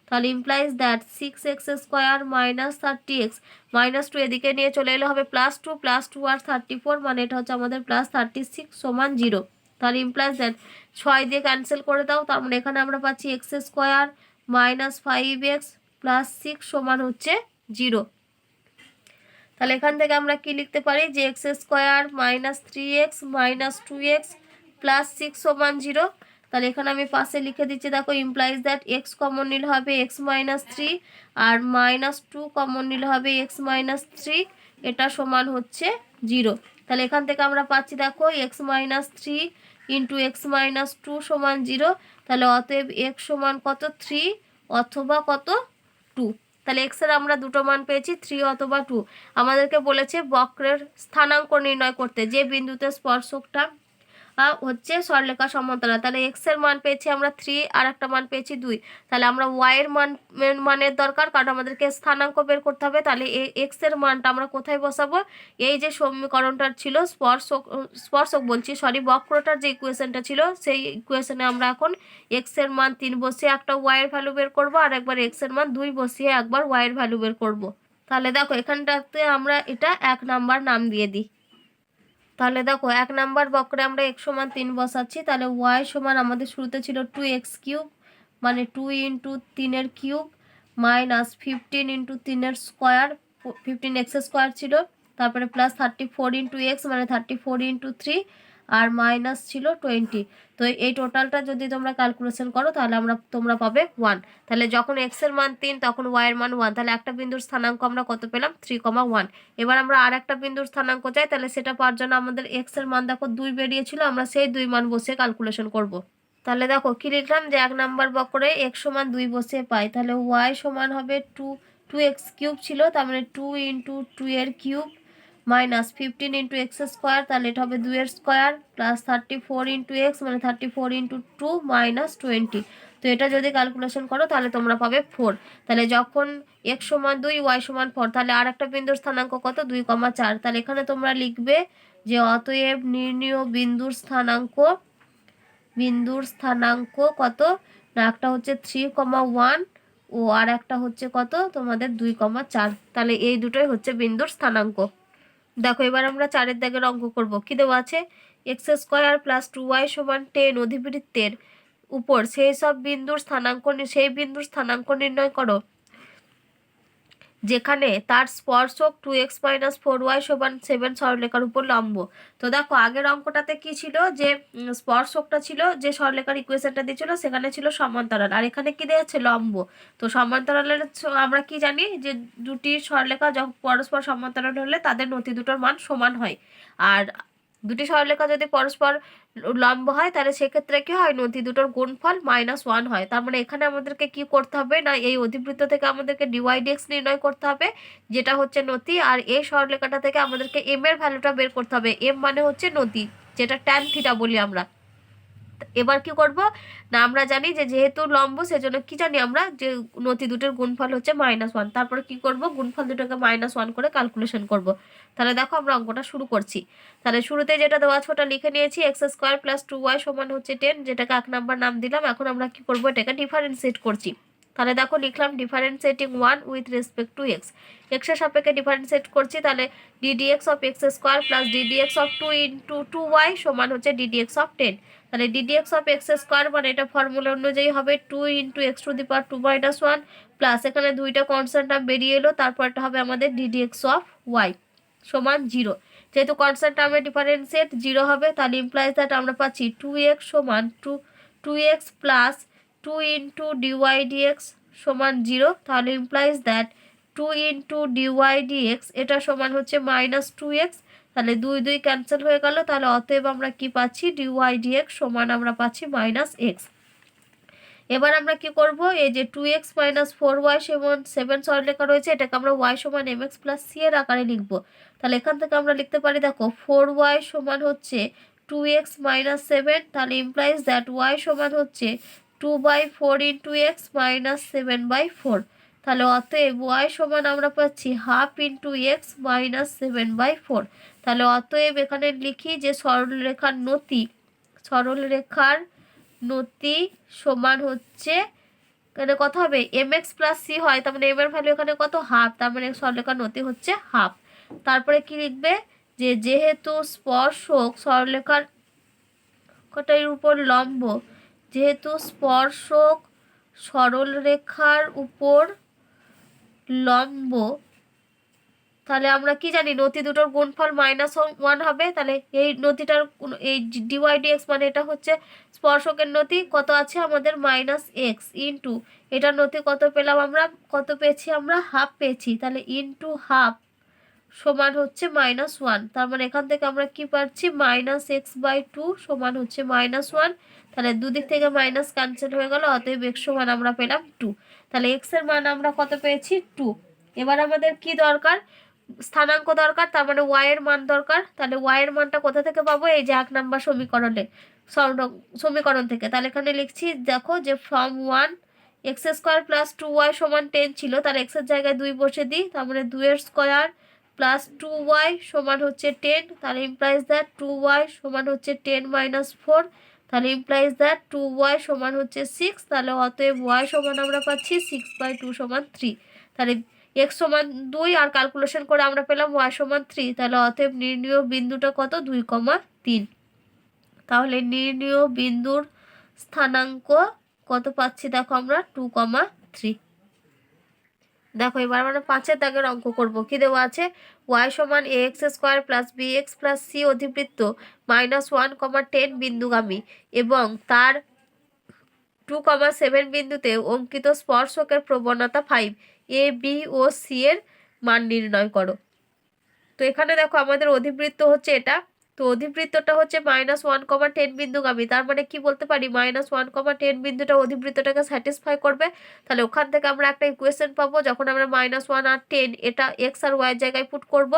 তাহলে implies that 6x² minus 30x -2 এদিকে নিয়ে চলে এলে হবে +2 আর 34 মানে এটা হচ্ছে আমাদের +36 সমান 0। তাহলে ইমপ্লাইজ দ্যাট 6 দিয়ে ক্যান্সেল করে দাও, তার মানে এখানে আমরা পাচ্ছি x² মাইনাস 5x প্লাস 6 সমান হচ্ছে 0। তাহলে এখান থেকে আমরা কি লিখতে পারি যে x² minus 3x minus 2x plus 6 সমান 0। তাহলে এখানে আমি পাশে লিখে দিচ্ছি, দেখো ইমপ্লাইজ দ্যাট এক্স কমন নিলে হবে x-3 আর -2 কমন নিলে হবে x-3, এটা সমান হচ্ছে 0। তাহলে এখান থেকে আমরা পাচ্ছি দেখো x-3 ইন্টু x-2 সমান 0। তাহলে অতএব x সমান কত 3 অথবা কত 2। তাহলে x এর আমরা দুটো মান পেয়েছি 3 অথবা 2। আমাদেরকে বলেছে বক্রের স্থানাঙ্ক নির্ণয় করতে, যে বিন্দুতে স্পর্শকটা হচ্ছে সরলরেখা সমান্তরাল। তাহলে এক্স এর মান পেয়েছি আমরা 3 আর একটা মান পেয়েছি 2। তাহলে আমরা ওয়াই এর মানের দরকার, কারণ আমাদেরকে স্থানাঙ্ক বের করতে হবে। তাহলে এই এক্স এর মানটা আমরা কোথায় বসাবো? এই যে সমীকরণটা ছিল স্পর্শক বলছি সরি বক্রটার যে ইকুয়েশনটা ছিল সেই ইকুয়েশনে আমরা এখন এক্স এর মান 3 বসিয়ে একটা ওয়াই এর ভ্যালু বের করবো, আর একবার এক্স এর মান 2 বসিয়ে একবার ওয়াই এর ভ্যালু বের করব। তাহলে দেখো এখানটাতে আমরা এটা 1 নাম্বার নাম দিয়ে দিই। তাহলে দেখো 1 নাম্বার বক্রে আমরা x সমান 3 বসাচ্ছি। তাহলে y সমান আমাদের শুরুতে ছিল 2x³ মানে 2 into 3 cube minus 15 into 3 square 15x² ছিল, তারপরে প্লাস 34 ইন্টু এক্স মানে 34 ইন্টু 3 আর মাইনাস ছিল 20। তো এই টোটালটা যদি তোমরা ক্যালকুলেশন করো তাহলে তোমরা পাবে 1। তাহলে যখন এক্স এর মান 3 তখন ওয়াই এর মান 1। তাহলে একটা বিন্দুর স্থানাঙ্ক আমরা কত পেলাম 3,1। এবার আমরা আর একটা বিন্দুর স্থানাঙ্ক চাই, তাহলে সেটা পাওয়ার জন্য আমাদের এক্স এর মান দেখো 2 বেরিয়েছিল, আমরা সেই 2 মান বসে ক্যালকুলেশন করব। তাহলে দেখো কি লিখলাম যে 1 নাম্বার বক্রে এক্স সমান 2 বসিয়ে পাই। তাহলে ওয়াই সমান হবে 2x³ ছিল, তার মানে 2 ইন্টু 2 এর কিউব মাইনাস 15 ইন্টু x², তাহলে এটা হবে 2 এর স্কোয়ার প্লাস 34 ইন্টু এক্স মানে 34 ইন্টু 2 মাইনাস 20। তো এটা যদি ক্যালকুলেশন করো তাহলে তোমরা পাবে 4। তাহলে যখন x সমান 2 y সমান 4, তাহলে আর একটা বিন্দুর স্থানাঙ্ক কত 2,4। তাহলে এখানে তোমরা লিখবে যে অতএব নির্ণীয় বিন্দুর স্থানাঙ্ক কত না, একটা হচ্ছে 3,1 ও আর একটা হচ্ছে কত তোমাদের 2,4। তাহলে এই দুটোই হচ্ছে বিন্দুর স্থানাঙ্ক। দেখো এবার আমরা 4 দাগের অঙ্ক করব। কি দেওয়া আছে? x² প্লাস 2y সমান 10 অধিবৃত্তের উপর সেই বিন্দুর স্থানাঙ্ক নির্ণয় করো যেখানে তার স্পর্শক 2x-4y সমান 7 সরলরেখার উপর লম্ব। তো দেখো আগের অঙ্কটাতে কি ছিল যে স্পর্শকটা ছিল যে সরলরেখার ইকুয়েশনটা দিয়েছিল সেখানে ছিল সমান্তরাল, আর এখানে কি দিয়েছে লম্ব। তো সমান্তরালের আমরা কি জানি যে দুটি সরলরেখা যখন পরস্পর সমান্তরাল হলে তাদের নতি দুটোর মান সমান হয়, আর দুটি সরলরেখা যদি পরস্পর লম্ব হয় তাহলে সেক্ষেত্রে কি হয় নতি দুটোর গুণফল -1 হয়। তার মানে এখানে আমাদেরকে কি করতে হবে না এই অধিবৃত্ত থেকে আমাদেরকে dydx নির্ণয় করতে হবে যেটা হচ্ছে নতি, আর এই সরলরেখাটা থেকে আমাদেরকে m এর ভ্যালুটা বের করতে হবে। m মানে হচ্ছে নতি, যেটা tan থিটা বলি আমরা। এবার কি করব না আমরা জানি যে যেহেতু লম্ব সেজন্য কি জানি আমরা যে নতি দুটোর গুণফল হচ্ছে -1। তারপরে কি করব গুণফল দুটোকে -1 করে ক্যালকুলেশন করব। তাহলে দেখো আমরা অঙ্কটা শুরু করছি। তাহলে শুরুতে যেটা দেওয়া আছে ওটা লিখে নিয়েছি, x² প্লাস 2y সমান হচ্ছে 10, যেটাকে 1 নাম্বার নাম দিলাম। এখন আমরা কি করব এটাকে ডিফারেন্সিয়েট করছি। তাহলে দেখো লিখলাম differentiating 1 with respect to x. এক্সের সাপেক্ষে ডিফারেন্সিয়েট করছি, তাহলে ddx of x² plus ddx of 2 into 2y সমান হচ্ছে ddx অফ 10। তাহলে ddx অফ x² মানে এটা ফর্মুলা অনুযায়ী হবে 2 ইন্টু x⁻2 - 1 প্লাস এখানে দুইটা কনস্ট্যান্ট টার্ম বেরিয়ে এলো, তারপরটা হবে আমাদের ddx অফ y সমান 0। যেহেতু কনস্ট্যান্ট টার্মের ডিফারেন্সিয়েট 0 হবে, তাহলে ইমপ্লাইজ দ্যাট আমরা পাচ্ছি 2x সমান 2x প্লাস 2 ইন্টু dydx সমান 0। তাহলে ইমপ্লাইজ দ্যাট 2 ইন্টু dydx এটা সমান হচ্ছে -2x। তাহলে 2 2 ক্যান্সেল হয়ে গেল, তাহলে অতএব আমরা কি পাচ্ছি dydx সমান আমরা পাচ্ছি -x। এবার আমরা কি করব এই যে 2x - 4y সমান 7 সরলরেখা রয়েছে এটাকে আমরা y সমান mx প্লাস c এর আকারে লিখব। তাহলে এখান থেকে আমরা লিখতে পারি দেখো 4y সমান হচ্ছে 2x - 7, তাহলে ইমপ্লাইজ দ্যাট y সমান হচ্ছে 2/4 ইন্টু এক্স মাইনাস 7/4। তাহলে অতএব y সমান আমরা পাচ্ছি হাফ ইন্টু এক্স মাইনাস 7/4। তাহলে অতএব এখানে লিখি যে সরলরেখার নতি সমান হচ্ছে এখানে কত হবে mx প্লাস c হয়, তার মানে m এর ভ্যালু এখানে কত হাফ, তার মানে সরলরেখার নতি হচ্ছে হাফ। তারপরে কি লিখবে যে যেহেতু স্পর্শক সরলরেখার উপর লম্ব, যেহেতু স্পর্শক সরলরেখার উপর লম্ব তাহলে আমরা কি জানি নতি দুটোর গুণফল -1 হবে। তাহলে এই নতিটার এই ডিওয়াই/ডিএক্স মানে এটা হচ্ছে স্পর্শকের নতি, কত আছে আমাদের -x ইন্টু এটার নতি কত পেলাম আমরা, কত পেয়েছি আমরা হাফ পেয়েছি, তাহলে ইন্টু হাফ সমান হচ্ছে -1। তার মানে এখান থেকে আমরা কি পাচ্ছি -x/2 সমান হচ্ছে -1। তাহলে দুদিক থেকে মাইনাস ক্যান্সেল হয়ে গেল, অতএব x সমান আমরা পেলাম 2। তাহলে x এর মান আমরা কত পেয়েছি 2। এবার আমাদের কি দরকার, স্থানাঙ্ক দরকার, তার মানে y এর মান দরকার। তাহলে y এর মানটা কোথা থেকে পাবো, এই যে 1 নাম্বার সমীকরণ থেকে। তাহলে এখানে লিখছি দেখো যে ফ্রম 1 x² + 2y = 10 ছিল, তাহলে x এর জায়গায় 2 বসে দিই, তার মানে 2 এর স্কোয়ার প্লাস 2y সমান হচ্ছে 10। তাহলে ইমপ্লাইজ দ্যাট 2y সমান হচ্ছে 10 - 4। তাহলে ইমপ্লাইজ দ্যাট 2y সমান হচ্ছে 6। তাহলে অতএব y সমান আমরা পাচ্ছি 6/2 = 3। তাহলে x সমান 2 আর ক্যালকুলেশন করে আমরা পেলাম y সমান 3। তাহলে অতএব নির্ণীয় বিন্দুটা কত 2,3। তাহলে নির্ণীয় বিন্দুর স্থানাঙ্ক কত পাচ্ছি দেখো আমরা 2,3। দেখো এবার আমরা 5 এর দাগের অঙ্ক করব। কি দেওয়া আছে, y সমান ax² + bx + c অধিবৃত্ত -1,10 বিন্দুগামী এবং তার 2,7 বিন্দুতে অঙ্কিত স্পর্শকের প্রবণতা 5, a b ও c এর মান নির্ণয় করো। তো এখানে দেখো আমাদের অধিবৃত্ত হচ্ছে এটা, তো অধিবৃত্তটা হচ্ছে -1,10 বিন্দুগামী। তার মানে কি বলতে পারি -1,10 বিন্দুটা অধিবৃত্তটাকে স্যাটিসফাই করবে। তাহলে ওখান থেকে আমরা একটা ইকুয়েশন পাবো, যখন আমরা -1 আর 10 এটা এক্স আর ওয়াই জায়গায় পুট করব।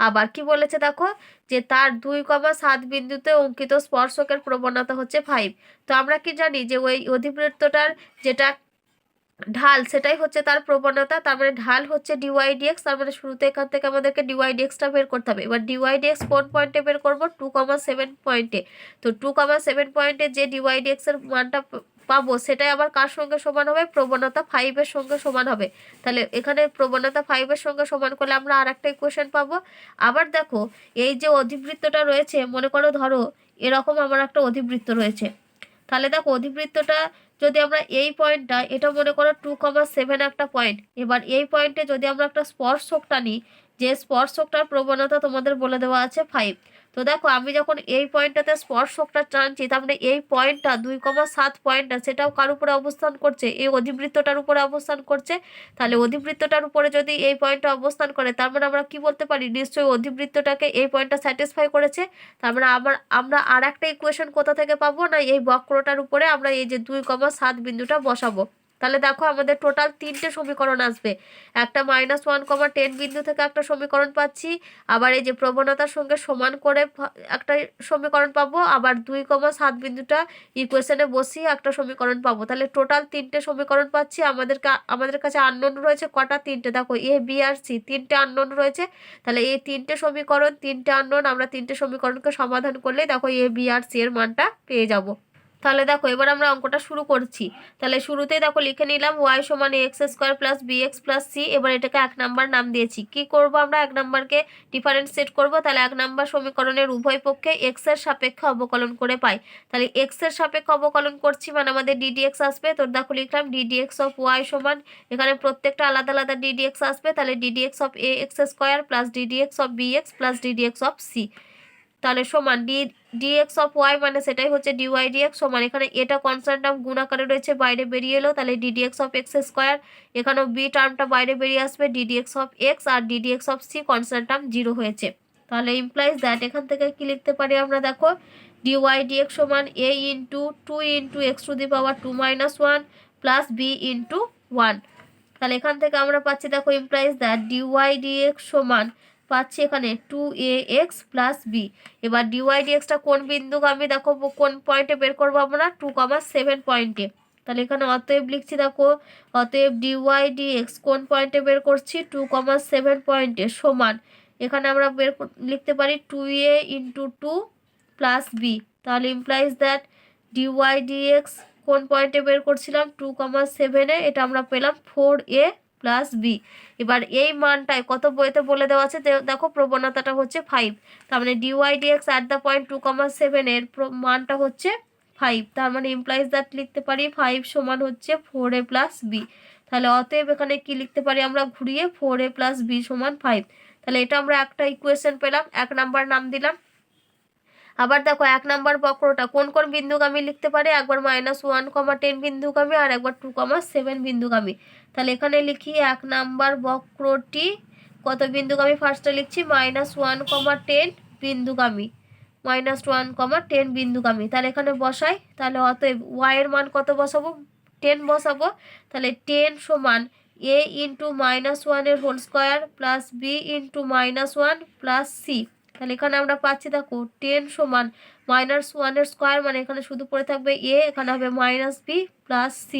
আবার কি বলেছে দেখো যে তার 2,7 বিন্দুতে অঙ্কিত স্পর্শকের প্রবণতা হচ্ছে 5। তো আমরা কি জানি যে ওই অধিবৃত্তটার যেটা ঢাল সেটাই হচ্ছে তার প্রবণতা, তার মানে ঢাল হচ্ছে ডিওয়াই/ডিএক্স। তার মানে শুরুতে এখান থেকে আমাদেরকে ডিওয়াই/ডিএক্সটা বের করতে হবে। এবার ডিওয়াই/ডিএক্স কোন পয়েন্টে বের করব, 2,7 পয়েন্টে। তো 2,7 পয়েন্টে যে ডিওয়াই/ডিএক্স এর মানটা পাবো সেটাই আবার কার সঙ্গে সমান হবে, প্রবণতা 5 এর সঙ্গে সমান হবে। তাহলে এখানে প্রবণতা 5 এর সঙ্গে সমান করলে আমরা আর একটা ইকুয়েশন পাবো। আবার দেখো এই যে অধিবৃত্তটা রয়েছে, মনে করো ধরো এরকম আমার একটা অধিবৃত্ত রয়েছে। তাহলে দেখো অধিবৃত্তটা যদি আমরা এই পয়েন্টটা, এটা মনে করো 2,7 একটা পয়েন্ট। এবার এই পয়েন্টে যদি আমরা একটা স্পর্শক টানি, যে স্পর্শকটার প্রবণতা তোমাদের বলে দেওয়া আছে 5। তো দেখো আমি যখন এই পয়েন্টটাতে স্পর্শকটা টানছি, তার মানে এই পয়েন্টটা 2,7 পয়েন্টটা সেটাও কার উপরে অবস্থান করছে, এই অধিবৃত্তটার উপরে অবস্থান করছে। তাহলে অধিবৃত্তটার উপরে যদি এই পয়েন্টটা অবস্থান করে, তার মানে আমরা কি বলতে পারি, নিশ্চয়ই অধিবৃত্তটাকে এই পয়েন্টটা স্যাটিসফাই করেছে। তার মানে আমরা আর একটা ইকুয়েশন কোথা থেকে পাবো না, এই বক্রটার উপরে আমরা এই যে 2,7 বিন্দুটা বসাবো। তাহলে দেখো আমাদের টোটাল 3টে সমীকরণ আসবে। একটা -1,10 বিন্দু থেকে একটা সমীকরণ পাচ্ছি, আবার এই যে প্রবণতার সঙ্গে সমান করে একটা সমীকরণ পাবো, আবার 2,7 বিন্দুটা ইকুয়েশনে বসিয়ে একটা সমীকরণ পাবো। তাহলে টোটাল 3টে সমীকরণ পাচ্ছি। আমাদের কাছে আননোন রয়েছে কটা, 3টে। দেখো এ বি আর সি 3টে আননোন রয়েছে। তাহলে এই 3টে সমীকরণ, 3টে আননোন, আমরা 3টে সমীকরণকে সমাধান করলে দেখো এ বি আর সি এর মানটা পেয়ে যাব। তাহলে দেখো এবার আমরা অঙ্কটা শুরু করছি। তাহলে শুরুতেই দেখো লিখে নিলাম y সমান ax² + bx + c। এবার এটাকে 1 নাম্বার নাম দিয়েছি। কি করব আমরা 1 নাম্বারকে ডিফারেন্সিয়েট করব। তাহলে 1 নাম্বার সমীকরণের উভয় পক্ষে x এর সাপেক্ষে অবকলন করে পাই। তাহলে x এর সাপেক্ষে অবকলন করছি মানে আমাদের ddx আসবে। তো দেখো লিখলাম ddx অফ y সমান, এখানে প্রত্যেকটা আলাদা আলাদা ddx আসবে। তাহলে ddx of ax² + ddx of bx + ddx অফ c। তাহলে সমান dx অফ y মানে সেটাই হচ্ছে dy/dx সমান, এখানে এটা কনস্ট্যান্ট টার্ম গুণ আকারে রয়েছে, বাইরে বেরিয়ে এলো। তাহলে ddx অফ x², এখানেও b টার্মটা বাইরে বেরিয়ে আসবে, ddx অফ x, আর ddx অফ c কনস্ট্যান্ট টার্ম 0 হয়েছে। তাহলে ইমপ্লাইজ দ্যাট এখান থেকে কি লিখতে পারি আমরা, দেখো dy/dx সমান a into 2 into x⁻2 - 1 plus b into 1। তাহলে এখান থেকে আমরা পাচ্ছি দেখো ইমপ্লাইজ দ্যাট dy/dx সমান পাচ্ছি এখানে 2ax + b। এবার dy/dxটা কোন বিন্দুগামী, দেখো কোন পয়েন্টে বের করবো আমরা, 2,7 পয়েন্টে। তাহলে এখানে অতএব লিখছি দেখো, অতএব dy/dx কোন পয়েন্টে বের করছি, 2,7 পয়েন্টে সমান, এখানে আমরা লিখতে পারি 2a ইন্টু 2 প্লাস b। তাহলে ইমপ্লাইজ দ্যাট dy/dx কোন পয়েন্টে বের করছিলাম, 2,7-এ, এটা আমরা পেলাম 4a প্লাস b। এবার এই মানটায় কত বইতে বলে দেওয়া আছে, দেখো প্রবণতাটা হচ্ছে 5। তার মানে dy/dx অ্যাট দ্য পয়েন্ট 2,7 এর মানটা হচ্ছে 5। তার মানে ইমপ্লাইজ দ্যাট লিখতে পারি 5 সমান হচ্ছে 4a প্লাস b। তাহলে অতএব এখানে কি লিখতে পারি আমরা ঘুরিয়ে 4a প্লাস বি সমান 5। তাহলে এটা আমরা একটা ইকুয়েশন পেলাম, 1 নাম্বার নাম দিলাম। আবার দেখো 1 নাম্বার বক্রটা কোন কোন বিন্দুগামী লিখতে পারে, একবার -1, 10 বিন্দুগামী আর একবার 2, 7 বিন্দুগামী। তাহলে এখানে লিখি 1 নাম্বার বক্রটি কত বিন্দুগামী, ফার্স্টে লিখছি -1, 10 বিন্দুগামী, -1, 10 বিন্দুগামী। তাহলে এখানে বসাই, তাহলে অতএব y এর মান কত বসাবো, 10 বসাবো। তাহলে 10 সমান a ইন্টু -1 এর whole square plus b into -1 plus c। তাহলে এখানে আমরা পাচ্ছি দেখো 10 সমান -1 এর স্কোয়ার, মানে এখানে শুধু পড়ে থাকবে a, এখানে হবে -b প্লাস c।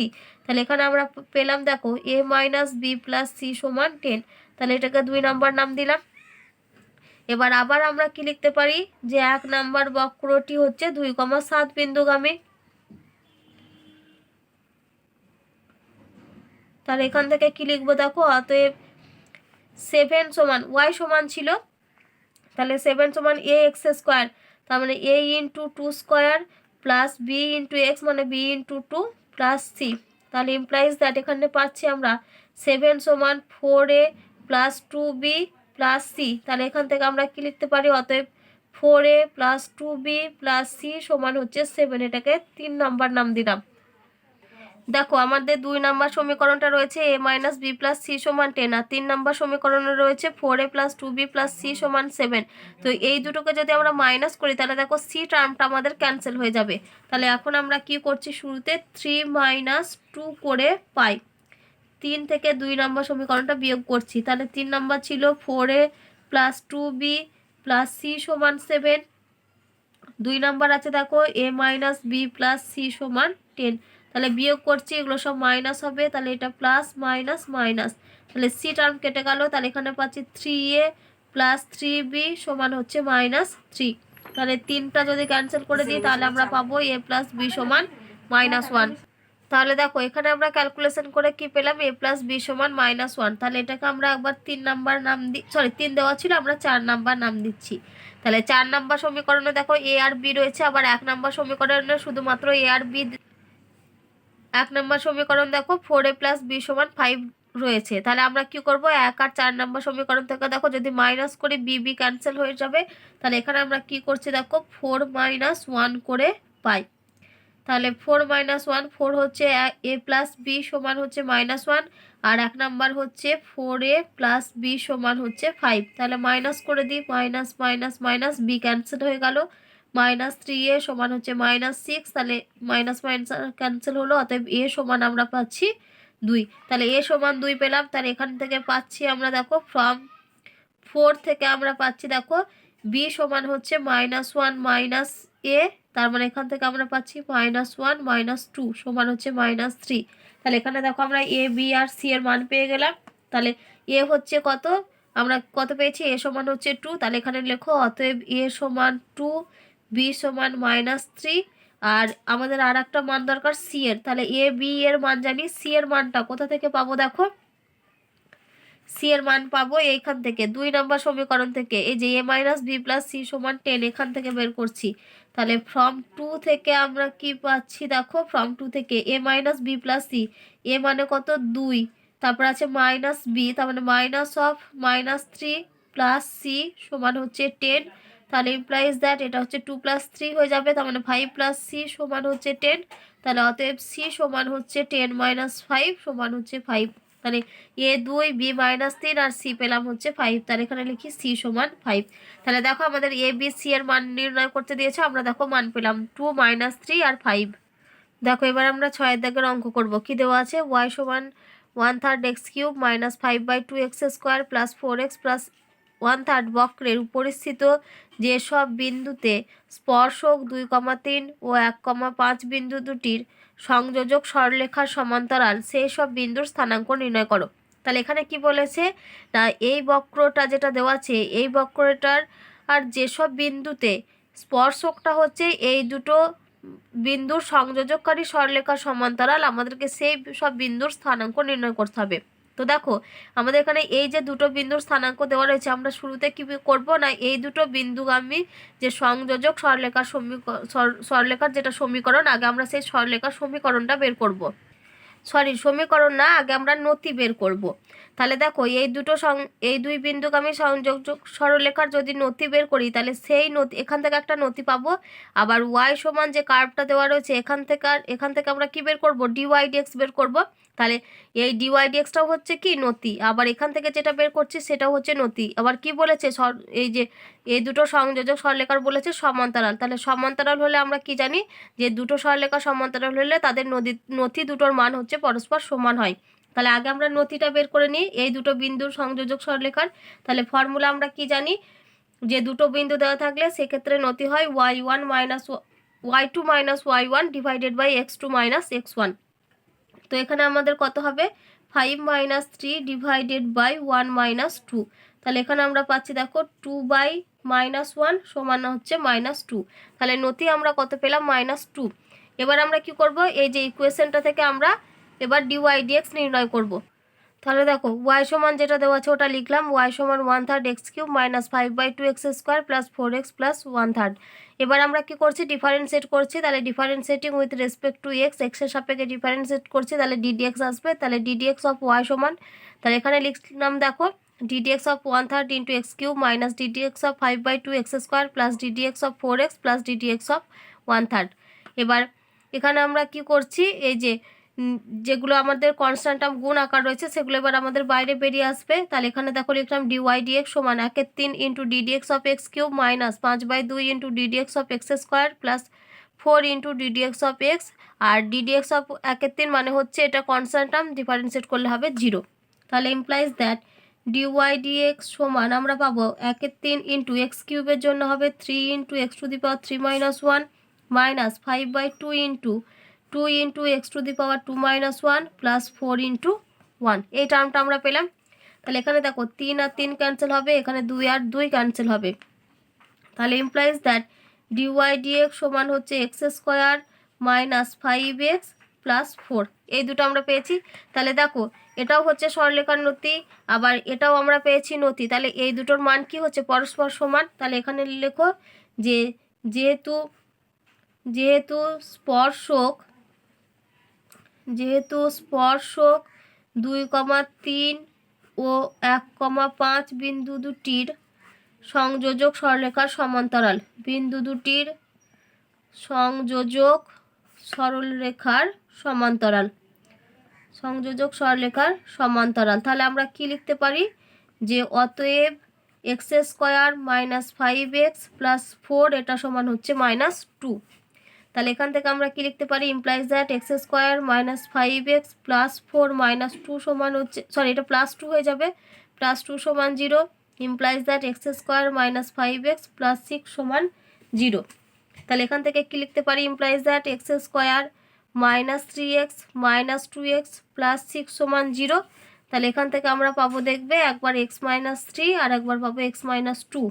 তাহলে এখানে আমরা পেলাম দেখো a minus b plus c সমান 10। তাহলে এটাকে 2 নাম্বার নাম দিলাম। এবার আবার আমরা কি লিখতে পারি যে 1 নাম্বার বক্রটি হচ্ছে 2, 7 বিন্দুগামী। তাহলে এখান থেকে কি লিখবো দেখো, অতএব 7 সমান y সমান ছিল, তাহলে 7 সমান a এক্স স্কোয়ার, তার মানে a into 2 square plus b into x মানে b ইন্টু 2 প্লাস c। তাহলে ইমপ্লাইজ দ্যাট এখানে পাচ্ছি আমরা 7 সমান 4a plus 2b plus c। তাহলে এখান থেকে আমরা কি লিখতে পারি, অতএব 4a plus 2b plus c সমান হচ্ছে 7। এটাকে 3 নাম্বার নাম দিলাম। দেখো আমাদের 2 নাম্বার সমীকরণটা রয়েছে a minus b plus c সমান 10, আর 3 নাম্বার সমীকরণে রয়েছে 4a plus 2b plus c সমান 7। তো এই দুটোকে যদি আমরা মাইনাস করি তাহলে দেখো সি টার্মটা আমাদের ক্যান্সেল হয়ে যাবে। তাহলে এখন আমরা কি করছি, শুরুতে 3 - 2 করে পাই, 3 থেকে 2 নাম্বার সমীকরণটা বিয়োগ করছি। তাহলে 3 নাম্বার ছিল 4a plus 2b plus c সমান 7। 2 নাম্বার আছে দেখো a minus b plus c সমান 10। তাহলে বিয়োগ করছি, এগুলো সব মাইনাস হবে, তাহলে এটা প্লাস মাইনাস মাইনাস, তাহলে সি টার্ম কেটে গেল। তাহলে এখানে পাচ্ছি 3a প্লাস 3b সমান হচ্ছে -3। তাহলে 3টা যদি ক্যান্সেল করে দিই তাহলে আমরা পাবো a প্লাস বি সমান -1। তাহলে দেখো এখানে আমরা ক্যালকুলেশন করে কি পেলাম, a প্লাস বি সমান -1। তাহলে এটাকে আমরা একবার 3 নাম্বার নাম দিই, 3 দেওয়া ছিল, আমরা 4 নাম্বার নাম দিচ্ছি। তাহলে 4 নাম্বার সমীকরণে দেখো a আর b রয়েছে, আবার 1 নাম্বার সমীকরণে শুধুমাত্র a আর b। 1 নাম্বার সমীকরণ দেখো 4a প্লাস বি সমান 5 রয়েছে। তাহলে আমরা কি করব, 1 আর 4 নাম্বার সমীকরণ থেকে দেখো যদি মাইনাস করি বি ক্যান্সেল হয়ে যাবে। তাহলে এখানে আমরা কি করছি দেখো 4 - 1 করে পাই। তাহলে 4 - 1, 4 হচ্ছে a প্লাস বি সমান হচ্ছে -1, আর 1 নাম্বার হচ্ছে 4a প্লাস বি সমান হচ্ছে 5। তাহলে মাইনাস করে দিই, minus minus minus b cancel হয়ে গেল, -3a সমান হচ্ছে -6। তাহলে মাইনাস মাইনাস ক্যান্সেল হলো, অতএব a সমান আমরা পাচ্ছি 2। তাহলে a সমান 2 পেলাম। তাহলে এখান থেকে পাচ্ছি আমরা দেখো ফ্রম 4 থেকে আমরা পাচ্ছি দেখো b সমান হচ্ছে -1 - a, তার মানে এখান থেকে আমরা পাচ্ছি -1 - 2 সমান হচ্ছে -3। তাহলে এখানে দেখো আমরা a b আর c এর মান পেয়ে গেলাম। তাহলে a হচ্ছে কত, আমরা কত পেয়েছি, a সমান হচ্ছে 2। তাহলে এখানে লেখো অতএব a সমান 2, b সমান -3, আর আমাদের আর একটা মান দরকার c এর। তাহলে a b এর মান জানি, c এর মানটা কোথা থেকে পাবো দেখো, সি এর মান পাবো এইখান থেকে 2 নাম্বার সমীকরণ থেকে, এই যে a minus b plus c সমান 10 এখান থেকে বের করছি। তাহলে ফ্রম 2 থেকে আমরা কি পাচ্ছি দেখো, ফ্রম 2 থেকে a minus b plus c, a মানে কত 2, তারপর আছে মাইনাস বি, তার মানে -3 প্লাস সি সমান হচ্ছে 10। তাহলে ইমপ্লাইজ দ্যাট এটা হচ্ছে 2 + 3 হয়ে যাবে, তার মানে 5 + c সমান হচ্ছে 10। তাহলে অতএব সি সমান হচ্ছে 10 - 5 সমান হচ্ছে 5। তাহলে a 2, b -3 আর c পেলাম হচ্ছে 5। তাহলে এখানে লিখি c সমান 5। তাহলে দেখো আমাদের a b c এর মান নির্ণয় করতে দিয়েছে, আমরা দেখো মান পেলাম 2, -3 আর 5। দেখো এবার আমরা 6 দাগের অঙ্ক করব। কি দেওয়া আছে, y সমান 1/3 x³ -5/2 x² plus 4x plus 1/3 বক্রের উপরিস্থিত যেসব বিন্দুতে স্পর্শক 2,3 ও 1,5 বিন্দু দুটির সংযোজক সরলরেখার সমান্তরাল সেই সব বিন্দুর স্থানাঙ্ক নির্ণয় করো। তাহলে এখানে কি বলেছে না, এই বক্রটা যেটা দেওয়া আছে এই বক্রটার আর যেসব বিন্দুতে স্পর্শকটা হচ্ছে এই দুটো বিন্দুর সংযোজককারী সরলরেখার সমান্তরাল, আমাদেরকে সেই সব বিন্দুর স্থানাঙ্ক নির্ণয় করতে হবে। তো দেখো আমাদের এখানে এই যে দুটো বিন্দুর স্থানাঙ্ক দেওয়া রয়েছে, আমরা শুরুতে কি করব না, এই দুটো বিন্দুগামী যে সংযোজক সরলরেখার যেটা সমীকরণ, আগে আমরা সেই সরলরেখার সমীকরণটা বের করব। সমীকরণ না, আগে আমরা নতি বের করব। তাহলে দেখো এই দুই বিন্দুগামী সংযোজক সরলরেখার যদি নতি বের করি তাহলে সেই নতি এখান থেকে একটা নতি পাবো। আবার ওয়াই সমান যে কার্ভটা দেওয়া রয়েছে এখান থেকে আমরা কি বের করব, ডিওয়াই ডিএক্স বের করব। তাহলে এই ডিওয়াই ডিএক্সটাও হচ্ছে কি নতি, আবার এখান থেকে যেটা বের করছি সেটাও হচ্ছে নতি। আবার কি বলেছে, এই দুটো সংযোজক সরলরেখার বলেছে সমান্তরাল। তাহলে সমান্তরাল হলে আমরা কি জানি যে দুটো সরলরেখা সমান্তরাল হলে তাদের নতি দুটোর মান হচ্ছে পরস্পর সমান হয়। তাহলে আগে আমরা নতিটা বের করে নিই এই দুটো বিন্দুর সংযোজক সরলরেখার। তাহলে ফর্মুলা আমরা কি জানি, যে দুটো বিন্দু দেওয়া থাকলে সেক্ষেত্রে নতি হয় y2 minus y1 divided by x2 minus x1। তো এখানে আমাদের কত হবে, 5 মাইনাস 3 ডিভাইডেড বাই 1 মাইনাস 2। তাহলে এখানে আমরা পাচ্ছি দেখো 2 বাই মাইনাস 1 সমান হচ্ছে মাইনাস 2। তাহলে নতি আমরা কত পেলাম, মাইনাস 2। এবার আমরা কি করব, এই যে ইকুয়েশনটা থেকে আমরা এবার ডিওয়াই ডিএক্স নির্ণয় করব। তাহলে দেখো ওয়াই সমান যেটা দেওয়া আছে ওটা লিখলাম, ওয়াই সমান 1/3 x cube minus 5/2 x square plus 4x plus 1/3। এবার আমরা কি করছি, ডিফারেন্সিয়েট করছি। তাহলে ডিফারেন্সিয়েটিং উইথ রেসপেক্ট টু এক্সের সাপেক্ষে ডিফারেন্সিয়েট করছি, তাহলে ডিডিএক্স আসবে। তাহলে ডিডিএক্স অফ ওয়াই সমান, তাহলে এখানে লিখলাম দেখো ddx of 1/3 into x cube minus ddx of 5/2 x square plus ddx of 4x plus ddx of 1/3। এবার এখানে আমরা কি করছি, এই যে যেগুলো আমাদের কনস্ট্যান্ট টার্ম গুণ আকার রয়েছে সেগুলো এবার আমাদের বাইরে বেরিয়ে আসবে। তাহলে এখানে দেখো লিখলাম ডিওয়াই ডিএক্স সমান 1/3 into ddx of x cube minus 5/2 into ddx of x square plus 4 into ddx of x. আর ডিডিএক্স অফ 1/3 মানে হচ্ছে এটা কনস্ট্যান্ট টার্ম, ডিফারেন্সিয়েট করলে হবে 0। তাহলে ইমপ্লাইজ দ্যাট ডিওয়াই ডিএক্স সমান আমরা পাবো 1/3 ইন্টু এক্স কিউবের জন্য হবে 3 into x to the power 3 minus 1 minus 5/2 into 2 into x to the power 2 minus 1 plus 4 into 1। এই টার্মটা আমরা পেলাম। তাহলে এখানে দেখো 3 আর 3 ক্যান্সেল হবে, এখানে 2 আর 2 ক্যান্সেল হবে। তাহলে ইমপ্লাইজ দ্যাট ডিওয়াই ডিএক্স সমান হচ্ছে x square minus 5x plus 4। এই দুটো আমরা পেয়েছি। তাহলে দেখো এটাও হচ্ছে সরলরেখার নতি, আবার এটাও আমরা পেয়েছি নতি। তাহলে এই দুটোর মান কি হচ্ছে, পরস্পর সমান। তাহলে এখানে লেখো যে যেহেতু স্পর্শক 2,3 ও 1,5 বিন্দু দুটির সংযোজক সরলরেখার সমান্তরাল, বিন্দু দুটির সংযোজক সরলরেখার সমান্তরাল, তাহলে আমরা কি লিখতে পারি, যে অতএব x square minus 5x plus 4 এটা সমান হচ্ছে মাইনাস 2। তাহলে এখান থেকে আমরা কি লিখতে পারি, implies that x square minus 5x plus 4 minus 2 সমান হচ্ছে, এটা প্লাস 2 হয়ে যাবে, প্লাস 2 সমান 0। Implies that x square minus 5x plus 6 সমান 0। তাহলে এখান থেকে কি লিখতে পারি, implies that x square minus 3x minus 2x plus 6 সমান 0। তাহলে এখান থেকে আমরা পাবো দেখবে একবার x মাইনাস 3 আর একবার পাবো x মাইনাস 2,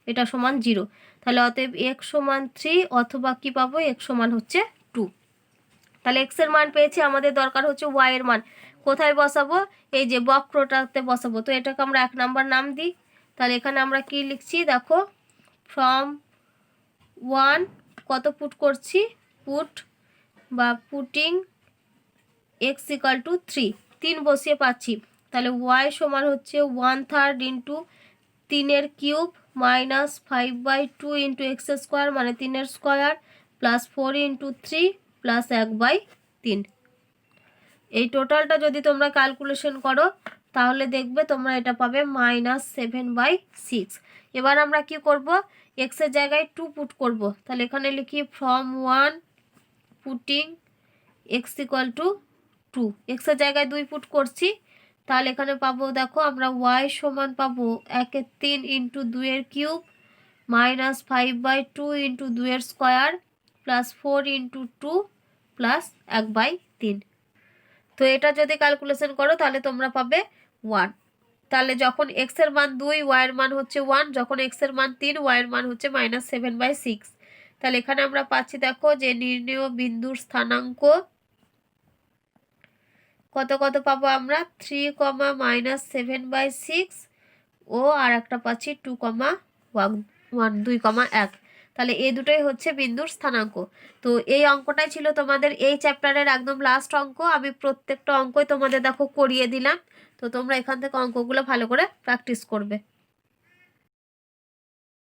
এটা সমান 0। তাহলে অতএব x সমান 3 অথবা কি পাবো, x সমান হচ্ছে 2। তাহলে x এর মান পেয়েছি, আমাদের দরকার হচ্ছে y এর মান। কোথায় বসাবো, এই যে বক্রটাতে বসাবো। তো এটাকে আমরা 1 নাম্বার নাম দিই। তাহলে এখানে আমরা কি লিখছি দেখো, ফ্রম 1 কত পুট করছি, পুটিং x ইকাল টু 3 বসিয়ে পাচ্ছি। তাহলে y সমান হচ্ছে 1/3 into 3 cube minus 5/2 into x square মানে 3 স্কোয়ার প্লাস 4 ইন্টু 3 প্লাস 1/3। এই টোটালটা যদি তোমরা ক্যালকুলেশন করো তাহলে দেখবে তোমরা এটা পাবে মাইনাস 7/6। এবার আমরা কি করব, এক্সের জায়গায় 2 পুট করব। তাহলে এখানে লিখি from 1 putting x equal to 2, এক্সের জায়গায় 2 পুট করছি। তাহলে এখানে পাবো দেখো আমরা y সমান পাবো 1/3 into 2 cube minus 5/2 into 2 square plus 4 into 2 plus 1/3। তো এটা যদি ক্যালকুলেশন করো তাহলে তোমরা পাবে 1। তাহলে যখন x এর মান 2 y এর মান হচ্ছে 1, যখন x এর মান 3 y এর মান হচ্ছে মাইনাস 7/6। তাহলে এখানে আমরা পাচ্ছি দেখো যে নির্ণেয় বিন্দুর স্থানাঙ্ক কত পাবো আমরা, 3, মাইনাস 7/6 ও আর একটা পাচ্ছি 2, 1, 2, 1। তাহলে এই দুটোই হচ্ছে বিন্দুর স্থানাঙ্ক। তো এই অঙ্কটাই ছিল তোমাদের এই চ্যাপ্টারের একদম লাস্ট অঙ্ক। আমি প্রত্যেকটা অঙ্কই তোমাদের দেখো করিয়ে দিলাম। তো তোমরা এখান থেকে অঙ্কগুলো ভালো করে প্র্যাকটিস করবে।